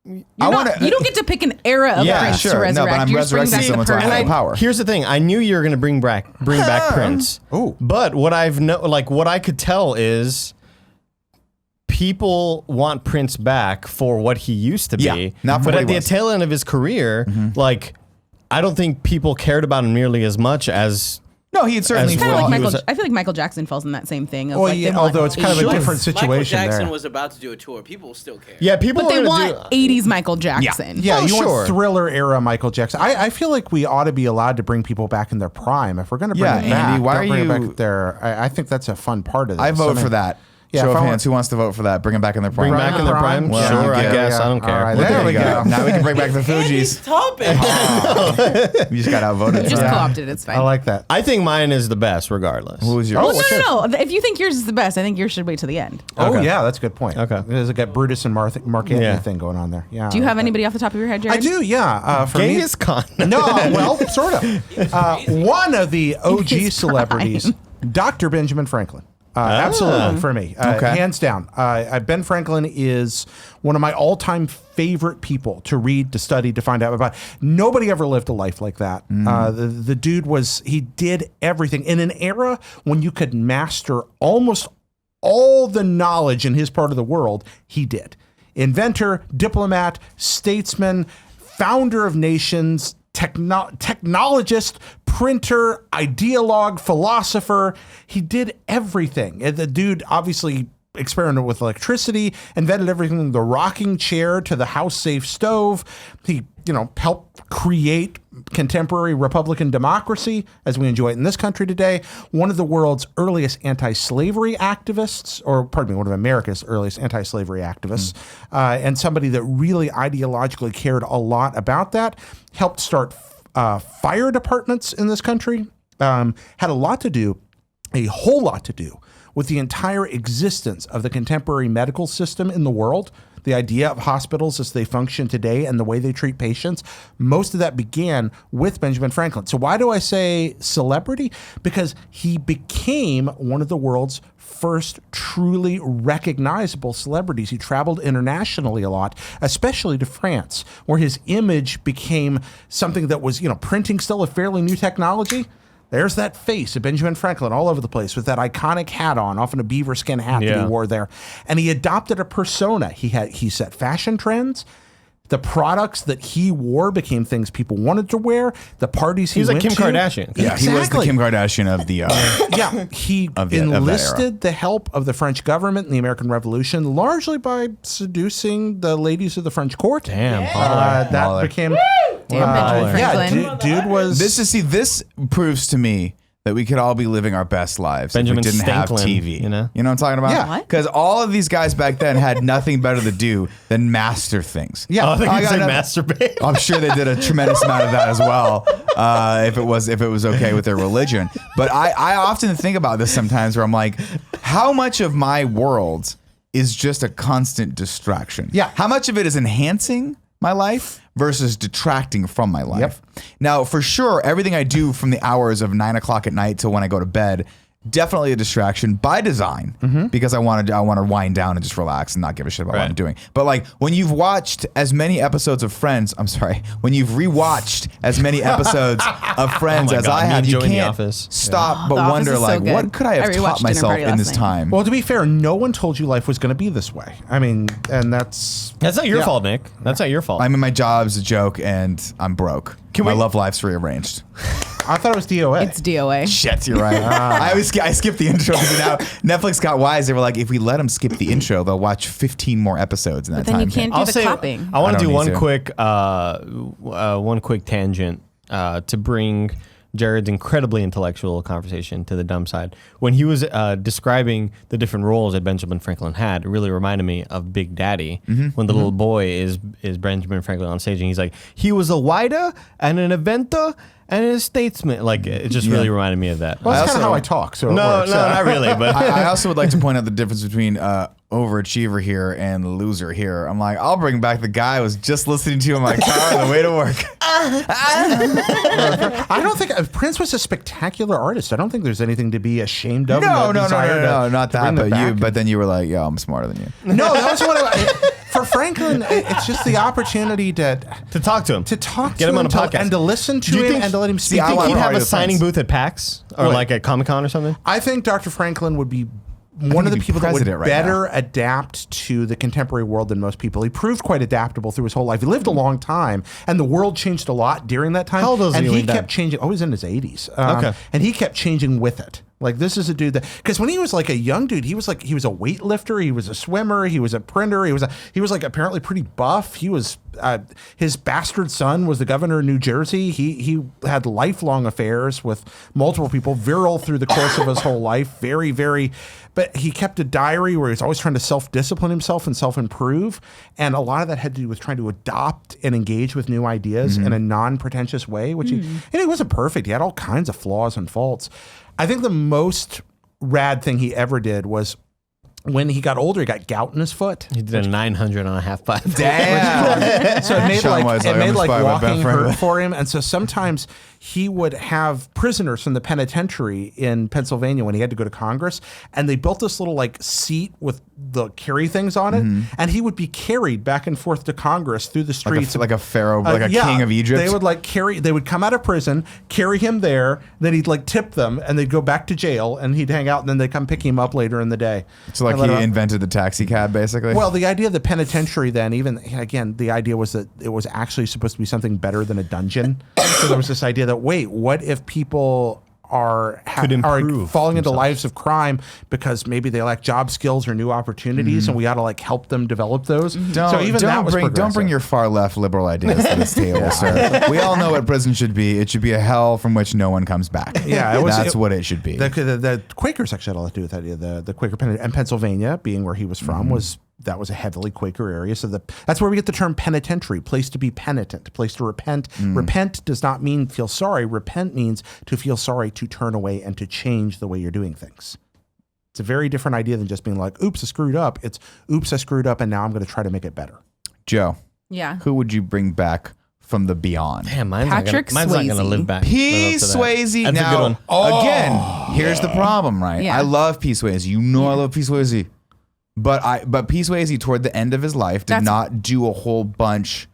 You don't get to pick an era of Yeah, Prince sure. to No, resurrect. but I'm You're just bringing resurrecting back someone the so I have person. the power. Here's the thing. I knew you were gonna bring back Prince. Oh. But what what I could tell is people want Prince back for what he used to be. Yeah, not for but what at he the was. tail end of his career, like I don't think people cared about him nearly as much as No, he had certainly. As Kind of well, like he Michael. was- I feel like Michael Jackson falls in that same thing. Of Well, like, yeah, they want although it's kind of a Sure. different Michael situation Jackson there. was about to do a tour. People still care. yeah, people But they were want gonna 80s Michael Jackson. Yeah, Oh, you sure. want Thriller era Michael Jackson. I feel like we ought to be allowed to bring people back in their prime. If we're going to bring Yeah, it back, Andy, why don't are bring it you- back there. I think that's a fun part of this. I vote mean, for that. Yeah, Show if of I hands. Who wants to vote for that? Bring them back in their prime. bring back in their prime. Well, Sure, I yeah, guess I don't All care. right, Well, there we go. Now we can bring back the Andy's Fugees. topic. You just got outvoted. You just Yeah. co-opted. It's fine. I like that. I think mine is the best, regardless. Who was yours? Well, no. If you think yours is the best, I think yours should wait to the end. Oh, Okay. yeah, that's a good point. Okay. There's a Brutus and Mark Anthony Yeah. thing going on there. Yeah. Do you I have like anybody off the top of your head, that. Jared? I do, yeah. For me, Genghis Khan. no, well, sort of. One of the OG He's celebrities, Dr. Benjamin Franklin. Absolutely, for me. Okay. Hands down. Ben Franklin is one of my all-time favorite people to read, to study, to find out about. Nobody ever lived a life like that. The dude he did everything. In an era when you could master almost all the knowledge in his part of the world, he did. Inventor, diplomat, statesman, founder of nations, technologist, printer, ideologue, philosopher. He did everything. And the dude obviously experimented with electricity, invented everything from the rocking chair to the house-safe stove. He, helped create contemporary Republican democracy as we enjoy it in this country today. One of the world's earliest anti-slavery activists, one of America's earliest anti-slavery activists, and somebody that really ideologically cared a lot about that. Helped start fire departments in this country. Had a whole lot to do with the entire existence of the contemporary medical system in the world. The idea of hospitals as they function today and the way they treat patients, most of that began with Benjamin Franklin. So why do I say celebrity? Because he became one of the world's first truly recognizable celebrities. He traveled internationally a lot, especially to France, where his image became something that was, printing still a fairly new technology. There's that face of Benjamin Franklin all over the place with that iconic hat on, often a beaver skin hat that he wore there. And he adopted a persona. He set fashion trends. The products that he wore became things people wanted to wear. The parties he was went like Kim to. Kardashian. Yeah, he was the Kim Kardashian of the. He of that era. enlisted the help of the French government in the American Revolution, largely by seducing the ladies of the French court. Damn. That Baller. became. Damn, Benjamin Franklin. Dude was. This proves to me that we could all be living our best lives Benjamin if we didn't have Stanklin, TV. you know? You know what I'm talking about? Yeah. What? Because all of these guys back then had nothing better to do than master things. Yeah. Oh, I think I you got said nothing- masturbate. I'm sure they did a tremendous amount of that as well, if it was okay with their religion. But I often think about this sometimes, where I'm like, how much of my world is just a constant distraction? Yeah. How much of it is enhancing my life versus detracting from my life? Now, for sure, everything I do from the hours of 9 o'clock at night till when I go to bed, definitely a distraction by design, because I want to wind down and just relax and not give a shit about what I'm doing. But like when you've watched as many episodes of Friends, when you've rewatched as many episodes of Friends Oh my as God, I me have, and you Joey in The can't Office. stop The but Office wonder is so like, good. what could I have I rewatched taught Dinner myself Party in last this night. time? Well, to be fair, no one told you life was going to be this way. I mean, and that's That's not your fault, Nick. That's not your fault. I mean, my job's a joke and I'm broke. My we- love life's rearranged. I thought it was DOA. It's DOA. Shit, you're right. I skip the intro because now Netflix got wise. They were like, if we let them skip the intro, they'll watch 15 more episodes in that But then time. you can't do the clapping. I want I to do don't need one quick tangent to bring Jared's incredibly intellectual conversation to the dumb side. When he was describing the different roles that Benjamin Franklin had, it really reminded me of Big Daddy. When the little boy is Benjamin Franklin on stage, and he's like, he was a writer and an inventor and a statesman. Like, it just really reminded me of that. well, that's kind of also- how I talk. So it No, works. not really. But I also would like to point out the difference between overachiever here and loser here. I'm like, I'll bring back the guy I was just listening to in my car on the way to work. I don't think Prince was a spectacular artist. I don't think there's anything to be ashamed of. No, in the desire not to that. bring them But back. but then you were like, yo, I'm smarter than you. No, that was what for Franklin. It's just the opportunity to talk to him. talk Get to him on a podcast. and to listen to Do you him think- and to let him Do speak. you think I he'd want have a Mario signing Friends. booth at PAX or What? like at Comic-Con or something? I think Dr. Franklin would be one of the he'd be people that would president right better adapt to the contemporary world than most people. He proved quite adaptable through his whole life. He lived a long time, and the world changed a lot during that time. How old was he and when he he died? kept changing. Oh, he was in his 80s. Okay. And he kept changing with it. Like, this is a dude that, because when he was like a young dude, he was a weightlifter, he was a swimmer, he was a printer, he was like apparently pretty buff. He was his bastard son was the governor of New Jersey. He had lifelong affairs with multiple people, virile through the course of his whole life. Very, very, but he kept a diary where he was always trying to self-discipline himself and self-improve. And a lot of that had to do with trying to adopt and engage with new ideas in a non-pretentious way, which he wasn't perfect. He had all kinds of flaws and faults. I think the most rad thing he ever did was when he got older, he got gout in his foot. He did a 900 on a half pipe. Damn. So it made Sean was it like, made I'm like inspired by walking Ben Franklin. hurt for him. And so sometimes he would have prisoners from the penitentiary in Pennsylvania when he had to go to Congress, and they built this little like seat with the carry things on it, and he would be carried back and forth to Congress through the streets. like a pharaoh, like a king of Egypt. They would they would come out of prison, carry him there, then he'd like tip them, and they'd go back to jail, and he'd hang out, and then they'd come pick him up later in the day. So like And let he him- invented the taxi cab, basically. well, the idea of the penitentiary then, even again, the idea was that it was actually supposed to be something better than a dungeon. So there was this idea that, wait, what if people falling into lives of crime because maybe they lack job skills or new opportunities, and we ought to like help them develop those. Don't bring your far left liberal ideas to this table, sir. We all know what prison should be. It should be a hell from which no one comes back. Yeah, that's what it should be. The Quakers actually had a lot to do with that idea. The Quaker and Pennsylvania, being where he was from, was a heavily Quaker area. So that's where we get the term penitentiary, place to be penitent, place to repent. Repent does not mean feel sorry. Repent means to feel sorry, to turn away, and to change the way you're doing things. It's a very different idea than just being like, oops, I screwed up. It's, oops, I screwed up, and now I'm going to try to make it better. Joe. Yeah. Who would you bring back from the beyond? Damn, mine's Patrick not going to live back. P. Swayze. That's now, a good one. Again, here's the problem, right? Yeah. I love P. Swayze. You know I love P. Swayze. But P. Swayze, toward the end of his life, did not do a whole bunch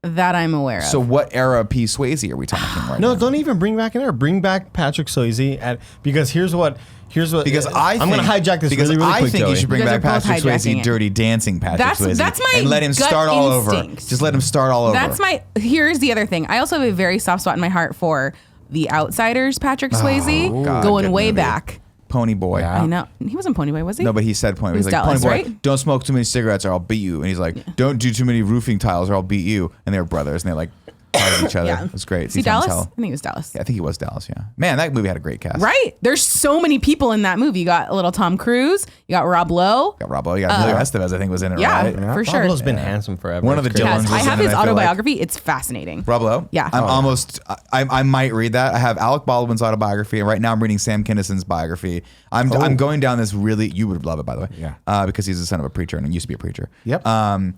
that I'm aware of. So what era of P. Swayze are we talking right now? No, don't even bring back an era. Bring back Patrick Swayze because here's what because I'm going to hijack this really I quick, think Joey. you should bring You guys back are both Patrick hijacking Swayze, it. Dirty Dancing Patrick Swayze. That's my and let him gut start all over. instinct. Just let him start all over. Here's the other thing. I also have a very soft spot in my heart for The Outsiders, Patrick Swayze, God, going good way movie. back. Pony Boy. I know. He wasn't Pony Boy, was he? No, but he said Pony Boy. It was He's like, Dallas, Pony Boy, right? don't smoke too many cigarettes or I'll beat you. And he's like, don't do too many roofing tiles or I'll beat you. And they were brothers and they like fighted each other. Yeah. It was great. Was he Dallas? I think he was Dallas. Yeah, I think he was Dallas, yeah. Man, that movie had a great cast. Right? There's so many people in that movie. You got a little Tom Cruise. You got Rob Lowe. You got Rob Lowe. You got Emilio Estevez, I think, was in it, Yeah, right? for sure. Rob Lowe's been handsome forever. One of the It's crazy. Dylans Yes, was I in have it, his I feel like. autobiography. It's fascinating. Rob Lowe? Yeah. I'm almost, I might read that. I have Alec Baldwin's autobiography, and right now I'm reading Sam Kinnison's biography. I'm going down this really, you would love it, by the way. Yeah. Because he's the son of a preacher and he used to be a preacher. Yep. I'm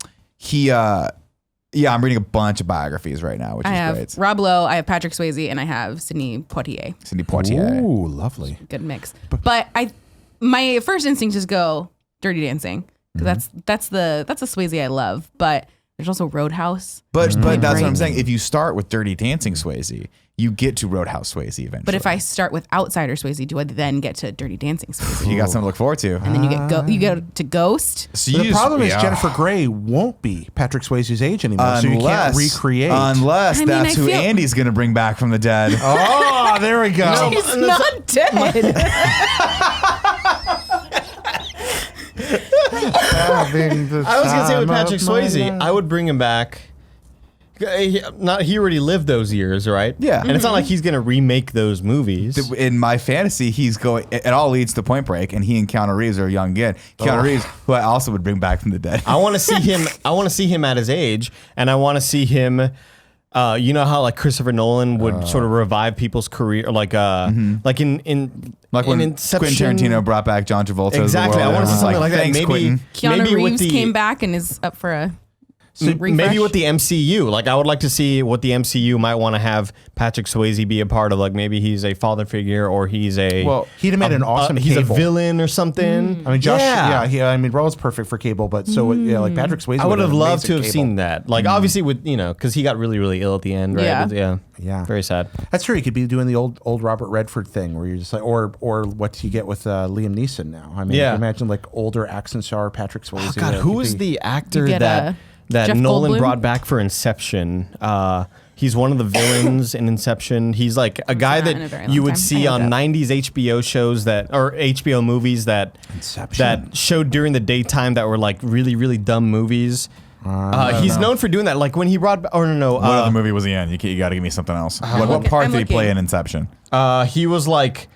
reading a bunch of biographies right now, which I is have great. Rob Lowe, I have Patrick Swayze, and I have Sidney Poitier. Sidney Poitier. Ooh, lovely. Good mix. But my first instinct is go Dirty Dancing because that's the Swayze I love. But there's also Roadhouse. But that's what I'm Right. saying. If you start with Dirty Dancing Swayze, you get to Roadhouse Swayze eventually. But if I start with Outsider Swayze, do I then get to Dirty Dancing Swayze? you got something to look forward to. And then you get to Ghost. So The you just- problem is yeah. Jennifer Grey won't be Patrick Swayze's age anymore, so you can't recreate. Unless I mean, that's I who feel- Andy's going to bring back from the dead. Oh, there we go. He's not dead. I I was gonna say with Patrick Swayze, I would bring him back. He already lived those years, right? Yeah. And it's not like he's gonna remake those movies. In my fantasy, he's going. It all leads to Point Break, and he and Keanu Reeves are young again. Keanu Reeves, who I also would bring back from the dead. I want to see him. I want to see him at his age, and I want to see him. You know how like Christopher Nolan would sort of revive people's career, like like in Like when Inception. Quentin Tarantino brought back John Travolta. as the Exactly. I world, want to see everyone's something like that. Thanks, Maybe Quentin. Keanu maybe with Reeves the came back and is up for a refresh. maybe with the MCU. Like I would like to see what the MCU might want to have Patrick Swayze be a part of. Like maybe he's a father figure or he's a he'd have made an awesome he's Cable. a villain or something. I mean, Josh. Yeah. I mean, Roll's perfect for Cable, but so like Patrick Swayze. I would have loved to have Cable. seen that. Like obviously with because he got really really ill at the end. Right? Yeah. Yeah. Very sad. That's true. He could be doing the old Robert Redford thing, where you're just like, or what you get with Liam Neeson now. I mean, Yeah. imagine like older action star Patrick Swayze. Oh God, who was the actor You get, that Jeff Nolan Goldblum? brought back for Inception? He's one of the villains in Inception. He's like a guy not in a that very you long would time. see I on know that. 90s HBO shows or HBO movies that Inception? showed during the daytime that were like really really dumb movies. He's known for doing that. Like when he brought what What other movie was he in? You got to give me something else. What part I'm did he play looking. in Inception? he was like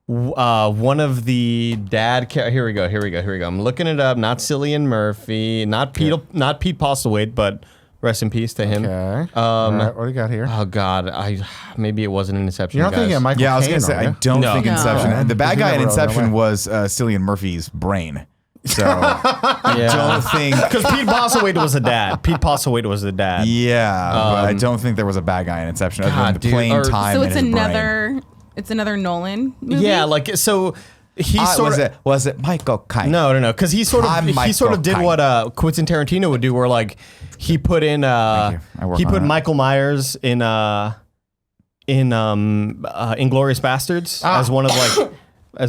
one of the dad. Here we go. I'm looking it up. Not Cillian Murphy. Not Pete Postlethwaite, but rest in peace to him. Okay. All right, what do you got here? Oh God, maybe it wasn't an Inception. You're not thinking of Michael Yeah, I was Caine, going to say, are I you? don't No. think No. Inception. The bad He guy in never wrote that Inception way. was Cillian Murphy's brain. So I don't think. Because Pete Postlethwaite was the dad. Yeah, but I don't think there was a bad guy in Inception other than God, the dude, plain or- time. So in it's his brain. another Nolan movie. Yeah, like so. He sort of was it Michael Caine? no, because he sort I'm of Michael did Caine. what Quentin Tarantino would do, where like he put in you. I work he on put it. Michael Myers in Inglourious Bastards as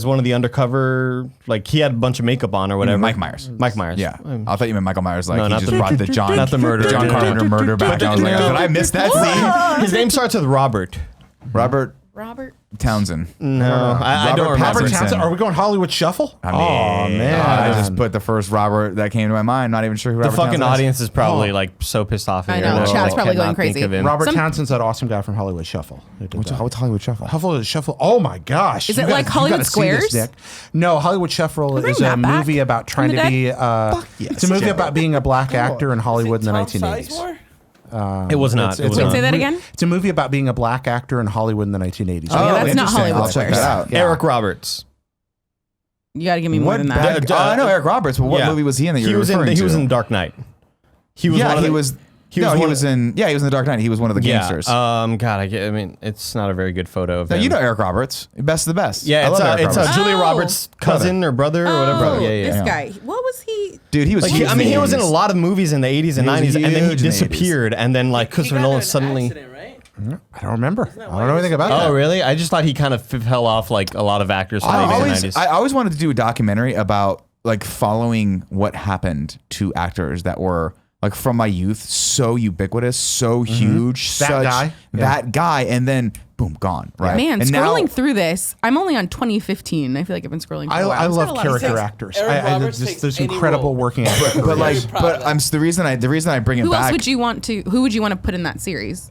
one of the undercover, like he had a bunch of makeup on or whatever. Mike Myers. Mike Myers. Yeah, I thought you meant Michael Myers. Like No, he not just the- brought the John, not the murder. John Carpenter murder back. I was like, did I miss that scene? His name starts with Robert. Robert. Townsend. No, I don't remember. Robert Townsend. Are we going Hollywood Shuffle? I mean, oh man, I just put the first Robert that came to my mind. Not even sure who The Robert fucking Townsend is. audience is probably like so pissed off. I here know, that chat's they probably going cannot think crazy. of him. Robert Townsend's that awesome guy from Hollywood Shuffle. What's Hollywood Shuffle? Hollywood Shuffle. Oh my gosh! Is it You like you Hollywood gotta see this, Squares? Nick. No, Hollywood Shuffle Bring is that a back movie about trying from to the be. yes, It's a movie Joe. about being a black actor in Hollywood in the Tom 1980s. Sizemore? It was not. It was Wait, not. say that again? It's a movie about being a black actor in Hollywood in the 1980s. Oh, yeah, that's not interesting. Hollywood I'll check Squares. that out. Yeah. Eric Roberts. You got to give me more than that. I know Eric Roberts, but what Yeah. movie was he in that He you're was in. referring He to? was in Dark Knight. He was. Yeah, one of he the- was. He no, was he one was of- in. Yeah, he was in The Dark Knight. He was one of the gangsters. God, it's not a very good photo of no, him. you know Eric Roberts, best of the best. Yeah, I love Eric it's Roberts. Julia Oh. Roberts' cousin or brother or whatever. Oh, Yeah, this yeah. guy. What was he? Dude, he was. Like, huge I mean, he in the was in a 80s. lot of movies in the 80s and He was 90s, and then he huge in the 80s. disappeared. And then, like, He Christopher got Nolan in an suddenly. accident, right? I don't remember. I don't know why anything about Oh, that. really? I just thought he kind of fell off like a lot of actors from the 80s and 90s. I always wanted to do a documentary about like following what happened to actors that were like from my youth, so ubiquitous, so huge, That such guy. that guy, and then boom, gone. Right, Man, and scrolling now, through this, I'm only on 2015. I feel like I've been scrolling for a while. I It's got a love lot of character stuff. actors. Eric Roberts Just takes there's any incredible role. working actors. but like, Very proud but of that. I'm the reason I bring it Who back. else would you want to? Who would you want to put in that series?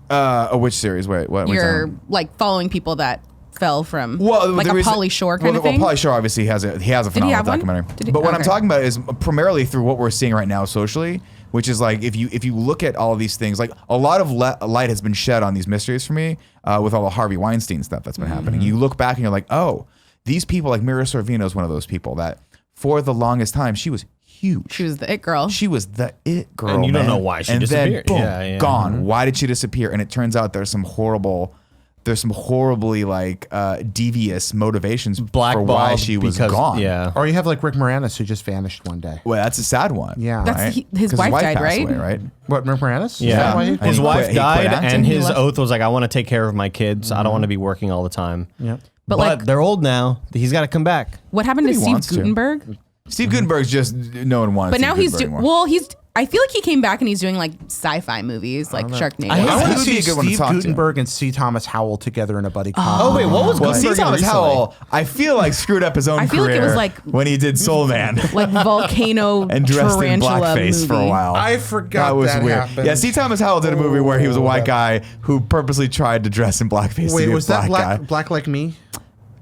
Which series? Wait, what? You're like following people that fell from like the a reason- Pauly Shore kind of well, thing. Pauly Shore obviously has a phenomenal have one? documentary. Did he? But what I'm Okay. talking about is primarily through what we're seeing right now socially, which is like if you look at all of these things, like a lot of light has been shed on these mysteries for me with all the Harvey Weinstein stuff that's been happening. You look back and you're like, oh, these people, like Mira Sorvino is one of those people that for the longest time she was huge. She was the it girl. She was the it girl, And you don't man. know why she and disappeared. Then, boom, Yeah, yeah. gone. Why did she disappear? And it turns out there's some horribly like devious motivations for why Blackballed she was because- gone. Yeah. Or you have like Rick Moranis who just vanished one day. Well, that's a sad one. Yeah. That's right? his 'Cause wife died, passed right? away, right? What, Rick Moranis? Is that Yeah, why he- And his he wife quit- he quit died, acting? and He his left. oath was like, "I want to take care of my kids. I don't want to be working all the time." Yep. But, But like- they're old now. He's got to come back. What happened to He Steve wants to. Gutenberg? Steve Gutenberg's just no one wants. But Steve now he's Gutenberg doing. anymore. I feel like he came back and he's doing like sci-fi movies, like Sharknado. I He want to would be see a good one to Steve talk to. Gutenberg and C. Thomas Howell together in a buddy comedy. Oh wait, what was Well, see, Gutenberg in Thomas recently? Howell, I feel like screwed up his own I feel like career it was like- when he did Soul Man like volcano and dressed in tarantula blackface movie. for a while. I forgot that was that weird. happened. Yeah, see, Thomas Howell did a movie where he was a white guy who purposely tried to dress in blackface. Wait, to be was a that black guy. Black Like Me?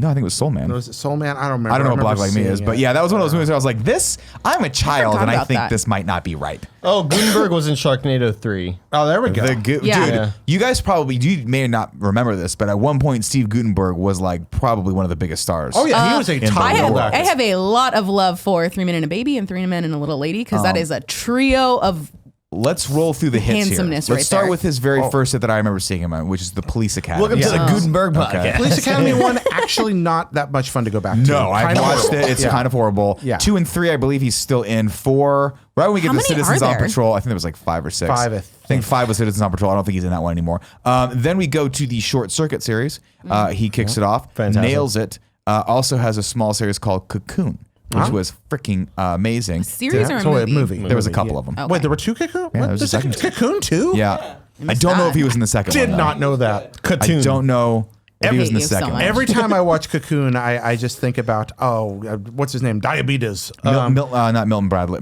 No, I think it was Soul Man. Or was it Soul Man? I don't remember. I don't know what Black remember Like Me is, seeing but it. yeah, that was one of those movies where I was like, "This, I'm a child, forgot and I about think that. this might not be right." Oh, Gutenberg was in Sharknado 3. Oh, there we go. Yeah. Dude, Yeah. you guys you may not remember this, but at one point, Steve Gutenberg was like probably one of the biggest stars. Oh yeah, he was a in top I have, actor. I have a lot of love for 3 Men and a Baby and 3 Men and a Little Lady because that is a trio of. Let's roll through the hits here. Handsomeness Let's right start there. with his very first hit that I remember seeing him on, which is the Police Academy. Welcome to the Gutenberg podcast. Police Academy 1, actually not that much fun to go back to. No, I've Kind of watched horrible. it. It's Yeah. kind of horrible. Yeah. 2 and 3, I believe he's still in. 4, right when we get How to many Citizens are on there? Patrol, I think there was like 5 or 6. 5, I I think 5 was Citizens on Patrol. I don't think he's in that one anymore. Then we go to the Short Circuit series. He kicks it off, Fantastic. nails it. Also has a small series called Cocoon, which was freaking amazing. Series or a So movie? movie. There was a couple of them. Okay. Wait, there were 2 Cocoon? Yeah, What? there was The a second second Cocoon 2? Yeah. I don't know if he was in the second Did one. not know that. I don't know if he was in the hate you so second one. much. Every time I watch Cocoon, I just think about, what's his name? Diabetes. Not Milton Bradley.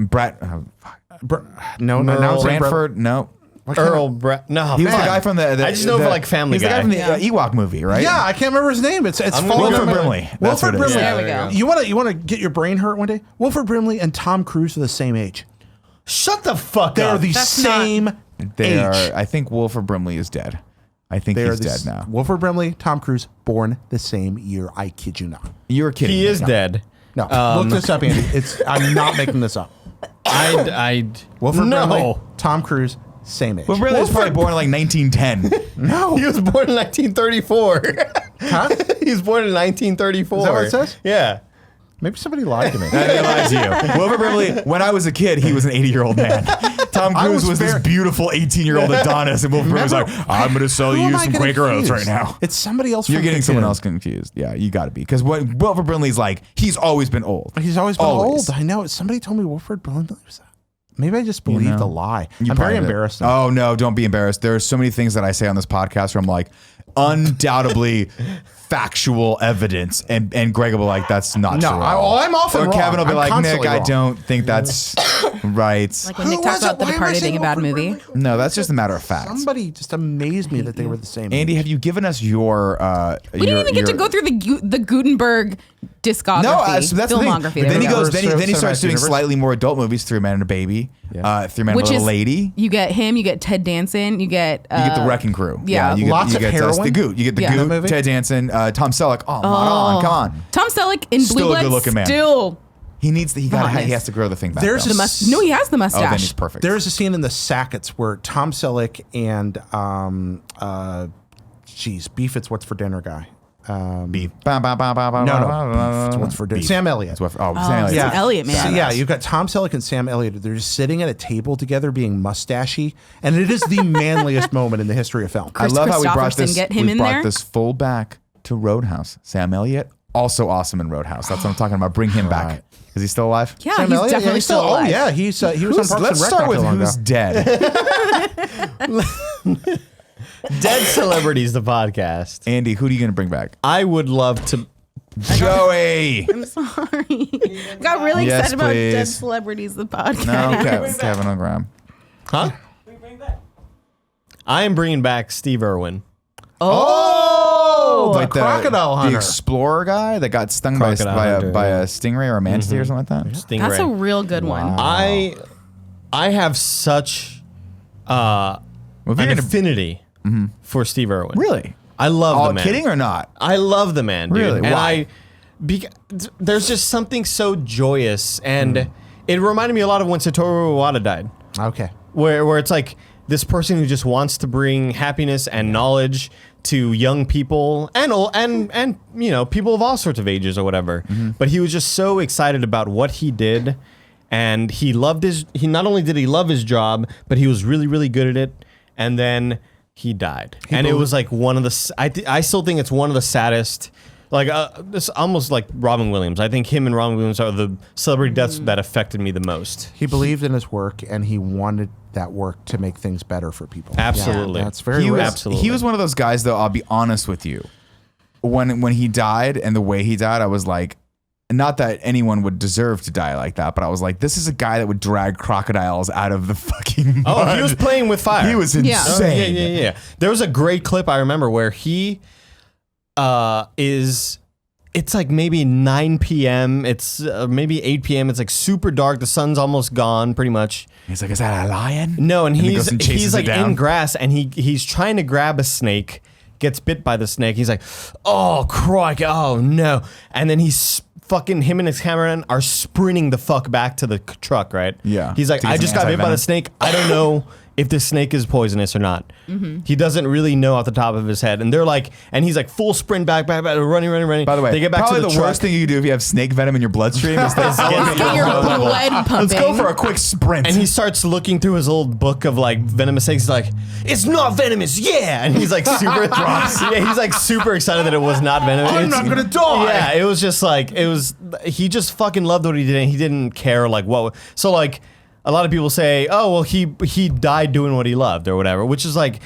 No, Merle now it's like Branford, no. Earl Brett. No, He was the fuck. guy from the I just know for like Family he's the guy Guy. from the Ewok movie, right? Yeah, I can't remember his name. It's gonna falling go on Wilford my- Brimley. That's Wilford what it is. Brimley. There we go. You want to get your brain hurt one day? Wilford Brimley and Tom Cruise are the same age. Shut the fuck They're up. the That's not- same They age. are. I think Wilford Brimley is dead. I think They are he's the dead s- now. Wilford Brimley, Tom Cruise, born the same year. I kid you not. You're kidding. He me. is dead. No, look this up, Andy. I'm not making this up. Wilford no. Brimley, Tom Cruise, same age. Wilford Brimley was probably born in like 1910. No, He was born in 1934. huh? He was born in 1934. Is that what it says? Yeah. Maybe somebody lied to me. That lies to you. Wilford Brimley, when I was a kid, he was an 80-year-old man. Tom I Cruise was was this very- beautiful 18-year-old Adonis, and Wilford Brimley's like, Remember- I'm going to sell Who am you I some getting Quaker Oats right confused? now. It's somebody else. You're from getting Cocoon. someone else confused. Yeah, you got to be. Because Wilford Brimley's like, he's always been old. He's always been Always. old. I know. Somebody told me Wilford Brimley was that. Maybe I just believed know. a lie. You I'm very probably did. embarrassed now. Oh, no, don't be embarrassed. There are so many things that I say on this podcast where I'm like, undoubtedly factual evidence, and Greg will be like, that's not true. I'm often wrong. Or Kevin will be I'm like, Nick, constantly I wrong. don't think that's right. Like when Nick talks about The Departed being a bad movie. No, that's just a matter of fact. Somebody just amazed me that they were the same. Andy, have you given us your? We didn't even get to go through the Gutenberg discography, No, so that's filmography. the thing. But then he there we goes. go. Then he starts doing Universe. slightly more adult movies. 3 Men and a Baby. Three Men and a Which Little is Lady. You get him. You get Ted Danson. You get You get the Wrecking Crew. yeah. you get, Lots you of get heroin? the Goot. You get the Yeah. Goot. Movie? Ted Danson. Tom Selleck. Oh, come on. Tom Selleck in Still Blue a Bloods. good-looking man. Still He needs. He Honest. has to grow the thing back. There's though. a no, he has the Oh, mustache. then he's perfect. There's a scene in the Sackets where Tom Selleck and Beef It's What's for Dinner guy. Beef. No, Beef It's What's for Dinner. Beef. Sam Elliott. It's what- Sam Elliott. Sam Elliott, man. So, yeah, you've got Tom Selleck and Sam Elliott. They're just sitting at a table together being mustachy, and it is the manliest moment in the history of film. I love how we brought Christopherson, this. get him we in brought there. this full back to Roadhouse. Sam Elliott, also awesome in Roadhouse. That's what I'm talking about. Bring him back. Is he still alive? Yeah, Sam he's Elliott? definitely he's still alive. Oh yeah, he was on Parks Let's and Rec start not with too long who's ago. dead. Dead Celebrities, the podcast. Andy, who are you going to bring back? I would love to. Joey. I'm sorry. Got really Yes, excited about Dead please. Celebrities, the podcast. No, Kevin O'Graham. Huh? I am bringing back Steve Irwin. Oh, Like the crocodile the hunter. explorer guy that got stung by Crocodile a hunter, yeah. stingray or a manatee or something like that. Stingray. That's a real good one. I have such Well, if an you're gonna- affinity for Steve Irwin. Really? I love Oh, the man. kidding or not? I love the man, dude. Really? And Why? there's just something so joyous, and it reminded me a lot of when Satoru Iwata died, Okay. where it's like this person who just wants to bring happiness and knowledge to young people and you know, people of all sorts of ages or whatever. But he was just so excited about what he did, and he not only did he love his job, but he was really, really good at it. And then he died. And it was like one of the I still think it's one of the saddest, like this almost like Robin Williams. I think him and Robin Williams are the celebrity deaths that affected me the most. He believed in his work, and he wanted that work to make things better for people. Absolutely. Yeah, that's very He real. was, Absolutely. he was one of those guys, though. I'll be honest with you. When he died and the way he died, I was like, not that anyone would deserve to die like that, but I was like, this is a guy that would drag crocodiles out of the fucking mud. Oh, he was playing with fire. He was Yeah. insane. Yeah. There was a great clip I remember where he it's like maybe 9 p.m. It's maybe 8 p.m. It's like super dark. The sun's almost gone pretty much. He's like, is that a lion? No, and he goes and chases he's it like down? in grass, and he's trying to grab a snake, gets bit by the snake. He's like, oh, crikey, oh no. And then him and his cameraman are sprinting the fuck back to the truck, right? Yeah. He's like, To get I some just got bit by the anti-venom. snake. I don't know if this snake is poisonous or not. He doesn't really know off the top of his head. And they're like, and he's like full sprint back, running. By the way, they get back probably to the truck. worst thing you can do if you have snake venom in your bloodstream is Get your blood pumping. let's go for a quick sprint. And he starts looking through his old book of like venomous snakes. He's like, "It's not venomous, yeah!" And he's like super yeah, he's like super excited that it was not venomous. I'm not gonna die. Yeah, it was just like he just fucking loved what he did, and he didn't care like what. So like a lot of people say, "Oh well, he died doing what he loved" or whatever, which is like.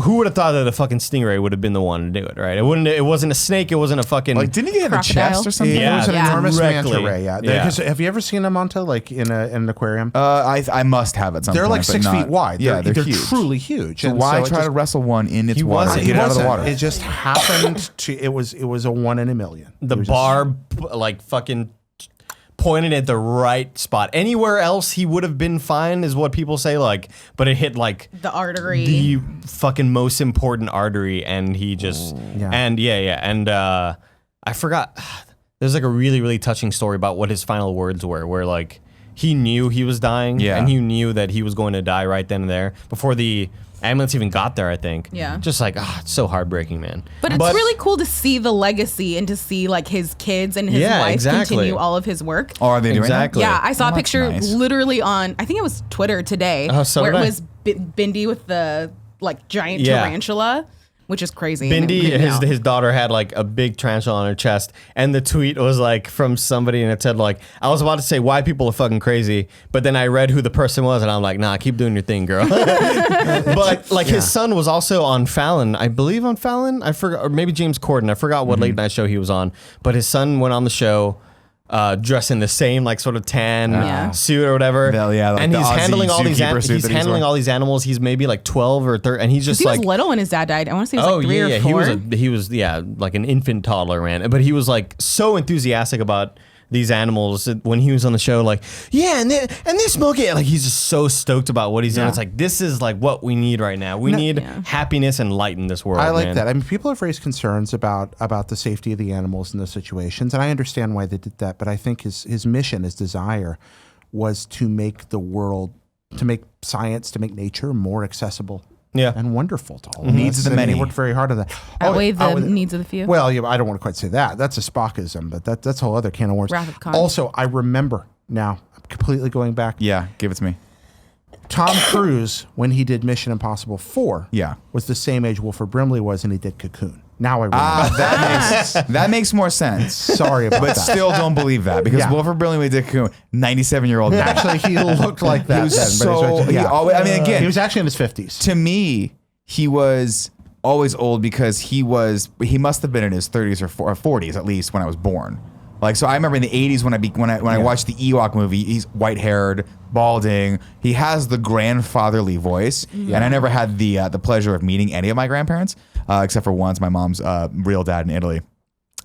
Who would have thought that a fucking stingray would have been the one to do it, right? It wasn't a snake. It wasn't a fucking. like, didn't he get hit in the Crocodile? chest or something? It Yeah, was an yeah. enormous directly. manta ray. Yeah. Yeah. 'Cause have you ever seen a manta like in an aquarium? I must have at some They're point. like but 6 not- feet wide. Yeah, they're huge. truly huge. So And why it try just- to wrestle one in its He water? wasn't- Get it out of the wasn't. water. It just happened to. It was a 1 in a million. the It was barb like fucking pointed at the right spot. Anywhere else he would have been fine is what people say, like, but it hit like The artery. the fucking most important artery, and he just Yeah. and I forgot there's like a really, really touching story about what his final words were, where like he knew he was dying, Yeah. and he knew that he was going to die right then and there before the ambulance even got there, I think. Yeah. Just like, it's so heartbreaking, man. But it's really cool to see the legacy and to see like his kids and his Yeah, wife exactly. continue all of his work. Oh, are they doing Exactly. Yeah, I saw a Well, that's picture nice. literally on, I think it was Twitter today, Oh, so where did it I. was Bindi with the like giant Yeah. tarantula which is crazy. and it Bindi, creeped me out. his daughter had like a big tarantula on her chest, and the tweet was like from somebody, and it said like, I was about to say why people are fucking crazy, but then I read who the person was, and I'm like, nah, keep doing your thing, girl. But like his son was also on Fallon, I believe on Fallon, I forgot, or maybe James Corden, I forgot what late night show he was on, but his son went on the show. Dressed in the same like sort of tan suit or whatever, Like and the he's Aussie handling all these zookeeper suit he's that he's handling wearing. all these animals. He's maybe like 12 or 13, and he's just He like was little when his dad died. I want to say he was like 3 or 4. he was like an infant toddler, man. But he was like so enthusiastic about these animals when he was on the show, like, yeah, and they smoke it. Like he's just so stoked about what he's doing. It's like, this is like what we need right now. We need happiness and light in this world. I like man. that. I mean, people have raised concerns about the safety of the animals in those situations, and I understand why they did that. But I think his mission, his desire, was to make the world, to make science, to make nature more accessible. Yeah. And wonderful to all Needs us. of the And he many. worked very hard on that. Outweigh the needs of the few. Well, yeah, I don't want to quite say that. That's a Spockism, but that's a whole other can of worms. Wrath of Khan. Also, I remember now, I'm completely going back. Yeah, give it to me. Tom Cruise, when he did Mission Impossible 4, Yeah. was the same age Wilford Brimley was, and he did Cocoon. Now I remember. That makes more sense. Sorry about But that. still don't believe that because Yeah. Wilford Brimley did Cocoon, 97-year-old man. Actually, he looked like that. He was then, but so. he's- He always, I mean, again, he was actually in his 50s. to me, he was always old because he must have been in his 30s or 40s at least when I was born. Like, so I remember in the 80s when I watched the Ewok movie, he's white-haired, balding. He has the grandfatherly voice, and I never had the pleasure of meeting any of my grandparents, except for once, my mom's real dad in Italy.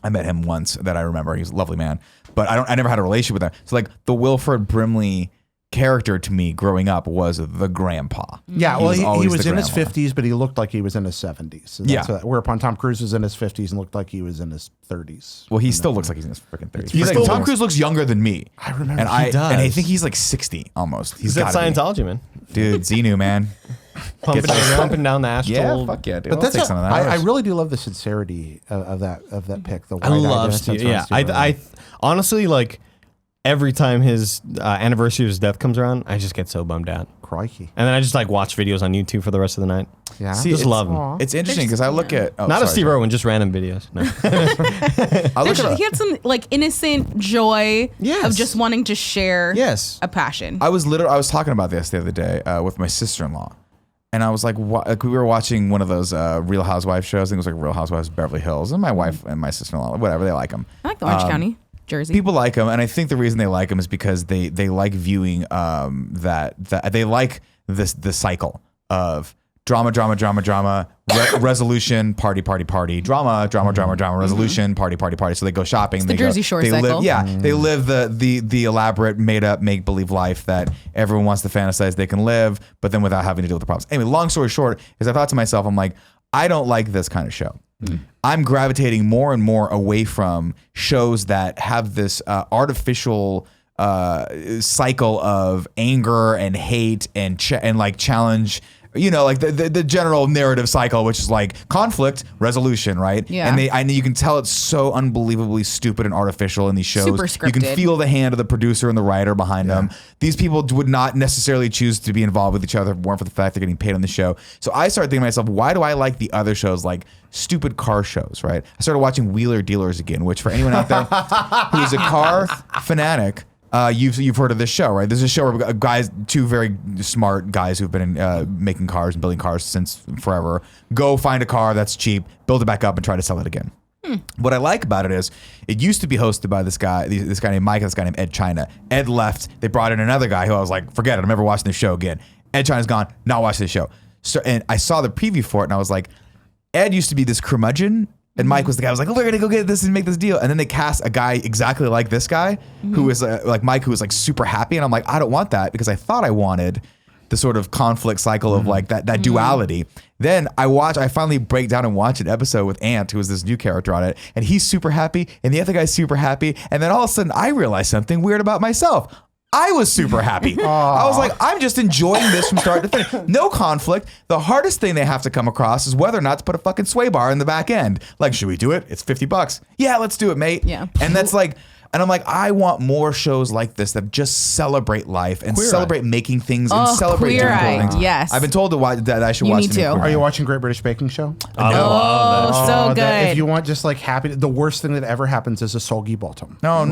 I met him once that I remember. He's a lovely man, but I never had a relationship with him. So like the Wilford Brimley character to me growing up was the grandpa. Yeah, well, he always was the in his grandpa. 50s, but he looked like he was in his 70s. So whereupon Tom Cruise was in his 50s and looked like he was in his 30s. Well, he still looks like he's in his freaking 30s. He's Like, still- Tom Cruise looks younger than me. I remember. And He and I think he's like 60 almost. He's He's at got Scientology, man. Dude, Xenu, man. Pumping down the astral. Yeah, fuck yeah, dude. But I'll that's take some of that. I really do love the sincerity of that pick. The I love Steve. Yeah, I honestly like every time his anniversary of his death comes around, I just get so bummed out. Crikey. And then I just like watch videos on YouTube for the rest of the night. Yeah. See, Just it's- love him. It's interesting because I look at Not of Steve Irwin, just random videos. No. I look at He had some like innocent joy Yes. of just wanting to share Yes. a passion. I was talking about this the other day with my sister-in-law, and I was like, we were watching one of those Real Housewives shows. I think it was like Real Housewives of Beverly Hills, and my wife and my sister-in-law, whatever, they like them. I like the Orange County, Jersey. People like them, and I think the reason they like them is because they like viewing that they like the cycle of drama, resolution, party, drama, resolution, party. So they go shopping. the Jersey Shore cycle. They live the elaborate, made up, make believe life that everyone wants to fantasize they can live, but then without having to deal with the problems. Anyway, long story short, is I thought to myself, I'm like, I don't like this kind of show. I'm gravitating more and more away from shows that have this artificial cycle of anger and hate and like challenge, you know, like the general narrative cycle, which is like conflict resolution, right? Yeah. And you can tell it's so unbelievably stupid and artificial in these shows. Super You can scripted. feel the hand of the producer and the writer behind them. These people would not necessarily choose to be involved with each other if it weren't for the fact they're getting paid on the show. So I started thinking to myself, why do I like the other shows like stupid car shows, right? I started watching Wheeler Dealers again, which for anyone out there who is a car fanatic, you've heard of this show, right? There's a show where guys, two very smart guys who've been making cars and building cars since forever, go find a car that's cheap, build it back up, and try to sell it again. What I like about it is it used to be hosted by this guy named Mike, and this guy named Ed China. Ed left. They brought in another guy who I was like, forget it, I'm never watching this show again. Ed China's gone, not watching this show. So, and I saw the preview for it, and I was like, Ed used to be this curmudgeon, and Mike was the guy who was like, we're gonna go get this and make this deal. And then they cast a guy exactly like this guy, who was like Mike, who was like super happy. And I'm like, I don't want that, because I thought I wanted the sort of conflict cycle of like that duality. Then I finally break down and watch an episode with Ant, who is this new character on it, and he's super happy, and the other guy's super happy. And then all of a sudden I realized something weird about myself. I was super happy. I was like, I'm just enjoying this from start to finish. No conflict. The hardest thing they have to come across is whether or not to put a fucking sway bar in the back end. Like, should we do it? It's $50. Yeah, let's do it, mate. Yeah. And that's like, And I'm like, I want more shows like this that just celebrate life and Queer celebrate making things and celebrate Queer doing cool Eye, things. yes. I've been told that I should You watch need the new to. Queer Are Eye. you watching Great British Baking Show? Oh, so good. If you want just like happy, the worst thing that ever happens is a soggy bottom. No.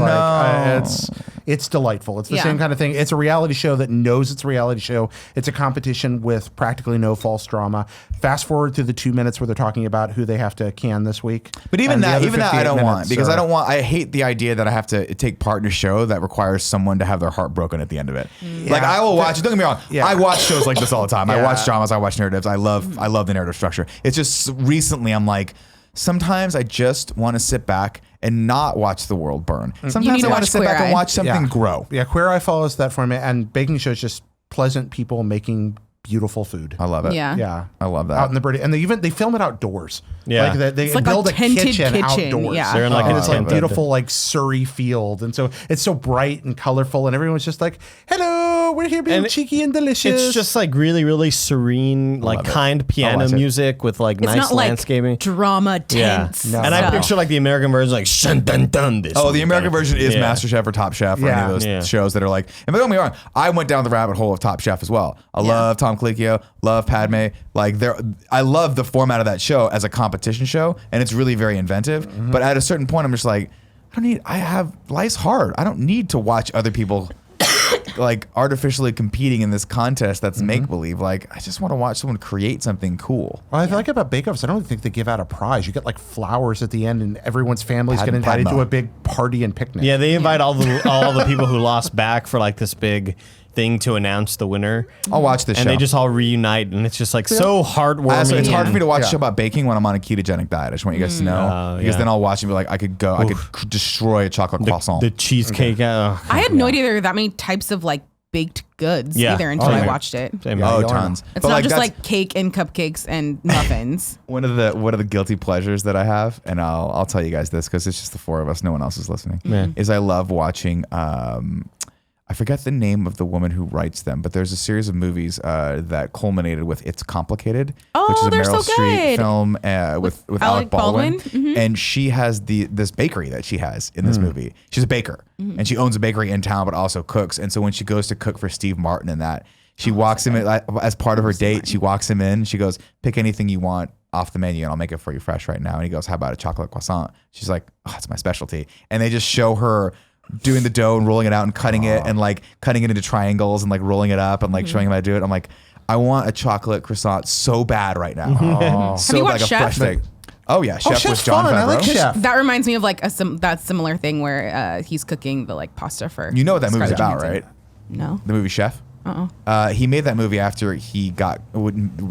It's delightful. It's the Yeah. same kind of thing. It's a reality show that knows it's a reality show. It's a competition with practically no false drama. Fast forward through the 2 minutes where they're talking about who they have to can this week. But even And the that, other I 58 don't want minutes because are- I hate the idea that I have to take part in a show that requires someone to have their heart broken at the end of it. Like I will watch. Don't get me wrong. Yeah. I watch shows like this all the time. I Yeah. watch dramas. I watch narratives. I love the narrative structure. It's just recently I'm like, sometimes I just want to sit back and not watch the world burn. You Sometimes need I to want to watch sit Queer back and Eye. watch something grow. Yeah, Queer Eye follows that format, and baking show is just pleasant people making beautiful food. I love it. Yeah. Yeah, I love that. Out in the British, and they film it outdoors. Yeah. like they It's like a build a tented kitchen kitchen, outdoors. yeah. They're in like and a it's like tent. beautiful, like Surrey field, and so it's so bright and colorful, and everyone's just like, "Hello, we're here being And cheeky and delicious." It's just like really, really serene, like love it. kind piano watch it. music with like It's nice not like landscaping. drama tense. No. And I stuff. picture like the American version, like shun dun dun. This Oh, will the be American better. version is Yeah. Master Chef or Top Chef or any Yeah. of those Yeah. shows that are like, and don't get me wrong, I went down the rabbit hole of Top Chef as well. I love Tom Colicchio, love Padme. Like I love the format of that show as a competition show, and it's really very inventive. But at a certain point, I'm just like, life's hard. I don't need to watch other people like artificially competing in this contest that's make believe. Like I just want to watch someone create something cool. What I like about Bake Offs, I don't think they give out a prize. You get like flowers at the end, and everyone's families get invited Padma. to a big party and picnic. Yeah, they invite all the people who lost back for like this big thing to announce the winner. I'll watch this And show. they just all reunite, and it's just like so heartwarming. So it's hard for me to watch Yeah. a show about baking when I'm on a ketogenic diet. I just want you guys to know because yeah. then I'll watch and be like, I could destroy a chocolate croissant. The cheesecake. I had no idea there were that many types of like baked goods Yeah. either until Oh, I yeah. watched it. Same. Yeah, Oh, you'll tons. It's But, not just that's like cake and cupcakes and muffins. one of the guilty pleasures that I have, and I'll tell you guys this because it's just the four of us. No one else is listening. Is I love watching. I forget the name of the woman who writes them, but there's a series of movies that culminated with "It's Complicated," Oh, which is a they're Meryl so Streep good. film with Alec Baldwin, Mhm. and she has this bakery that she has in this movie. She's a baker, and she owns a bakery in town, but also cooks. And so when she goes to cook for Steve Martin and that, she walks him in, as part of her date. She walks him in. She goes, "Pick anything you want off the menu, and I'll make it for you fresh right now." And he goes, "How about a chocolate croissant?" She's like, "Oh, it's my specialty." And they just show her doing the dough and rolling it out and cutting it and like cutting it into triangles and like rolling it up and like showing him how to do it. I'm like, I want a chocolate croissant so bad right now. So Have you like watched a Chef? fresh thing. Oh yeah, Chef Chef's with John fun. I like Favreau. Chef. That reminds me of like that similar thing where he's cooking the like pasta for. You know what that movie's Scarlett about, Johansson. right? No. The movie Chef. He made that movie after he got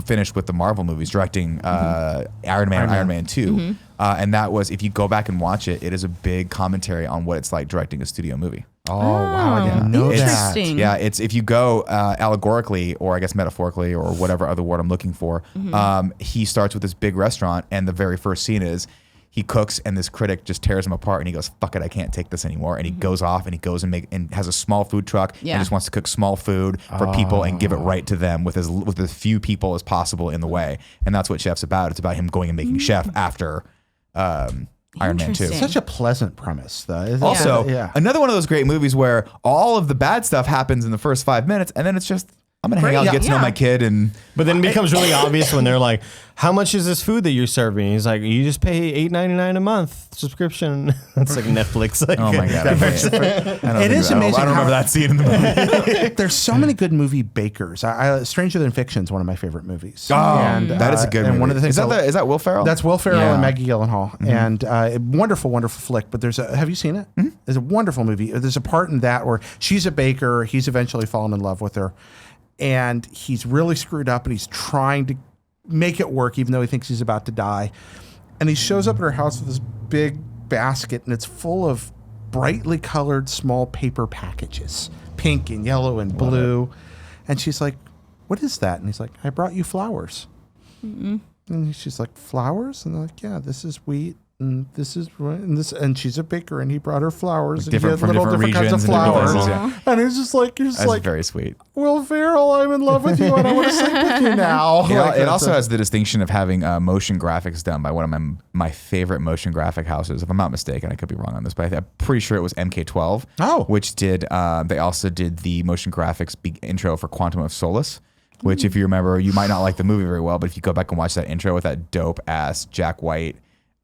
finished with the Marvel movies, directing Iron Man, Iron Man 2. And that was, if you go back and watch it, it is a big commentary on what it's like directing a studio movie. Oh, wow, I didn't know that. Interesting. Yeah, it's if you go allegorically or I guess metaphorically or whatever other word I'm looking for, he starts with this big restaurant and the very first scene is he cooks and this critic just tears him apart and he goes, "Fuck it, I can't take this anymore." And he goes off and he goes and has a small food truck Yeah. and just wants to cook small food for people and give it right to them with as few people as possible in the way. And that's what Chef's about. It's about him going and making Chef after Iron Man 2. Interesting. Such a pleasant premise, though. Isn't Also, it? another one of those great movies where all of the bad stuff happens in the first 5 minutes, and then it's just, I'm going to hang out and get to know Yeah. my kid. And But then it becomes really obvious when they're like, "How much is this food that you're serving?" He's like, "You just pay $8.99 a month subscription." It's like Netflix. Like, oh my God. It is amazing I don't how- remember that scene in the movie. There's so many good movie bakers. Stranger Than Fiction is one of my favorite movies. That is a good and movie. one of the things is that Will Ferrell? That's Will Ferrell Yeah. and Maggie Gyllenhaal, and wonderful, wonderful flick. But have you seen it? There's a wonderful movie. There's a part in that where she's a baker. He's eventually fallen in love with her, and he's really screwed up, and he's trying to make it work, even though he thinks he's about to die. And he shows up at her house with this big basket, and it's full of brightly colored small paper packages, pink and yellow and blue. And she's like, "What is that?" And he's like, "I brought you flowers." And she's like, "Flowers?" And they're like, "Yeah, this is wheat, and this is and this, and she's a baker, and he brought her flowers, and Different he had from little different different kinds of regions and different flowers, places, and he's just like, That's very sweet. Will Ferrell, I'm in love with you, and I want to sleep with you now. It also has the distinction of having motion graphics done by one of my favorite motion graphic houses. If I'm not mistaken, I could be wrong on this, but I'm pretty sure it was MK12. Oh. Which did, they also did the motion graphics intro for Quantum of Solace, which if you remember, you might not like the movie very well, but if you go back and watch that intro with that dope ass Jack White,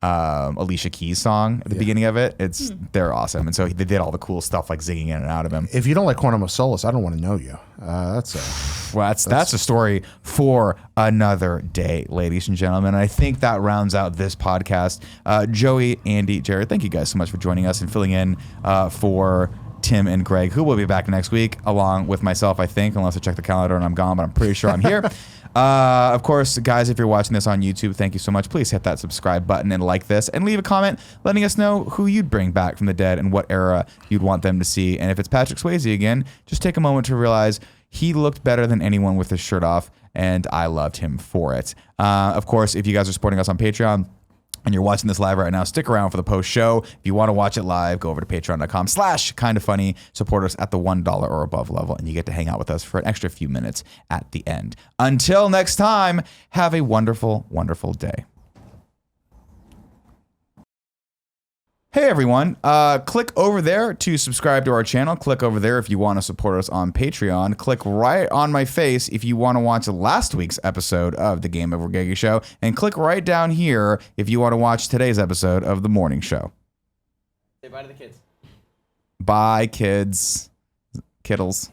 Alicia Keys song at the beginning of it, they're awesome. And so they did all the cool stuff like zigging in and out of him. If you don't like Quantum of Solace, I don't want to know you. That's a story for another day, ladies and gentlemen. And I think that rounds out this podcast. Joey, Andy, Jared, thank you guys so much for joining us and filling in for Tim and Greg, who will be back next week, along with myself, I think, unless I check the calendar and I'm gone, but I'm pretty sure I'm here. Of course, guys, if you're watching this on YouTube, thank you so much. Please hit that subscribe button and like this, and leave a comment letting us know who you'd bring back from the dead and what era you'd want them to see. And if it's Patrick Swayze again, just take a moment to realize he looked better than anyone with his shirt off, and I loved him for it. Of course, if you guys are supporting us on Patreon, and you're watching this live right now, stick around for the post show. If you want to watch it live, go over to patreon.com/kindafunny. Support us at the $1 or above level, and you get to hang out with us for an extra few minutes at the end. Until next time, have a wonderful, wonderful day. Hey everyone, click over there to subscribe to our channel. Click over there if you want to support us on Patreon. Click right on my face if you want to watch last week's episode of the GameOverGreggy Show. And click right down here if you want to watch today's episode of The Morning Show. Say bye to the kids. Bye, kids. Kiddles.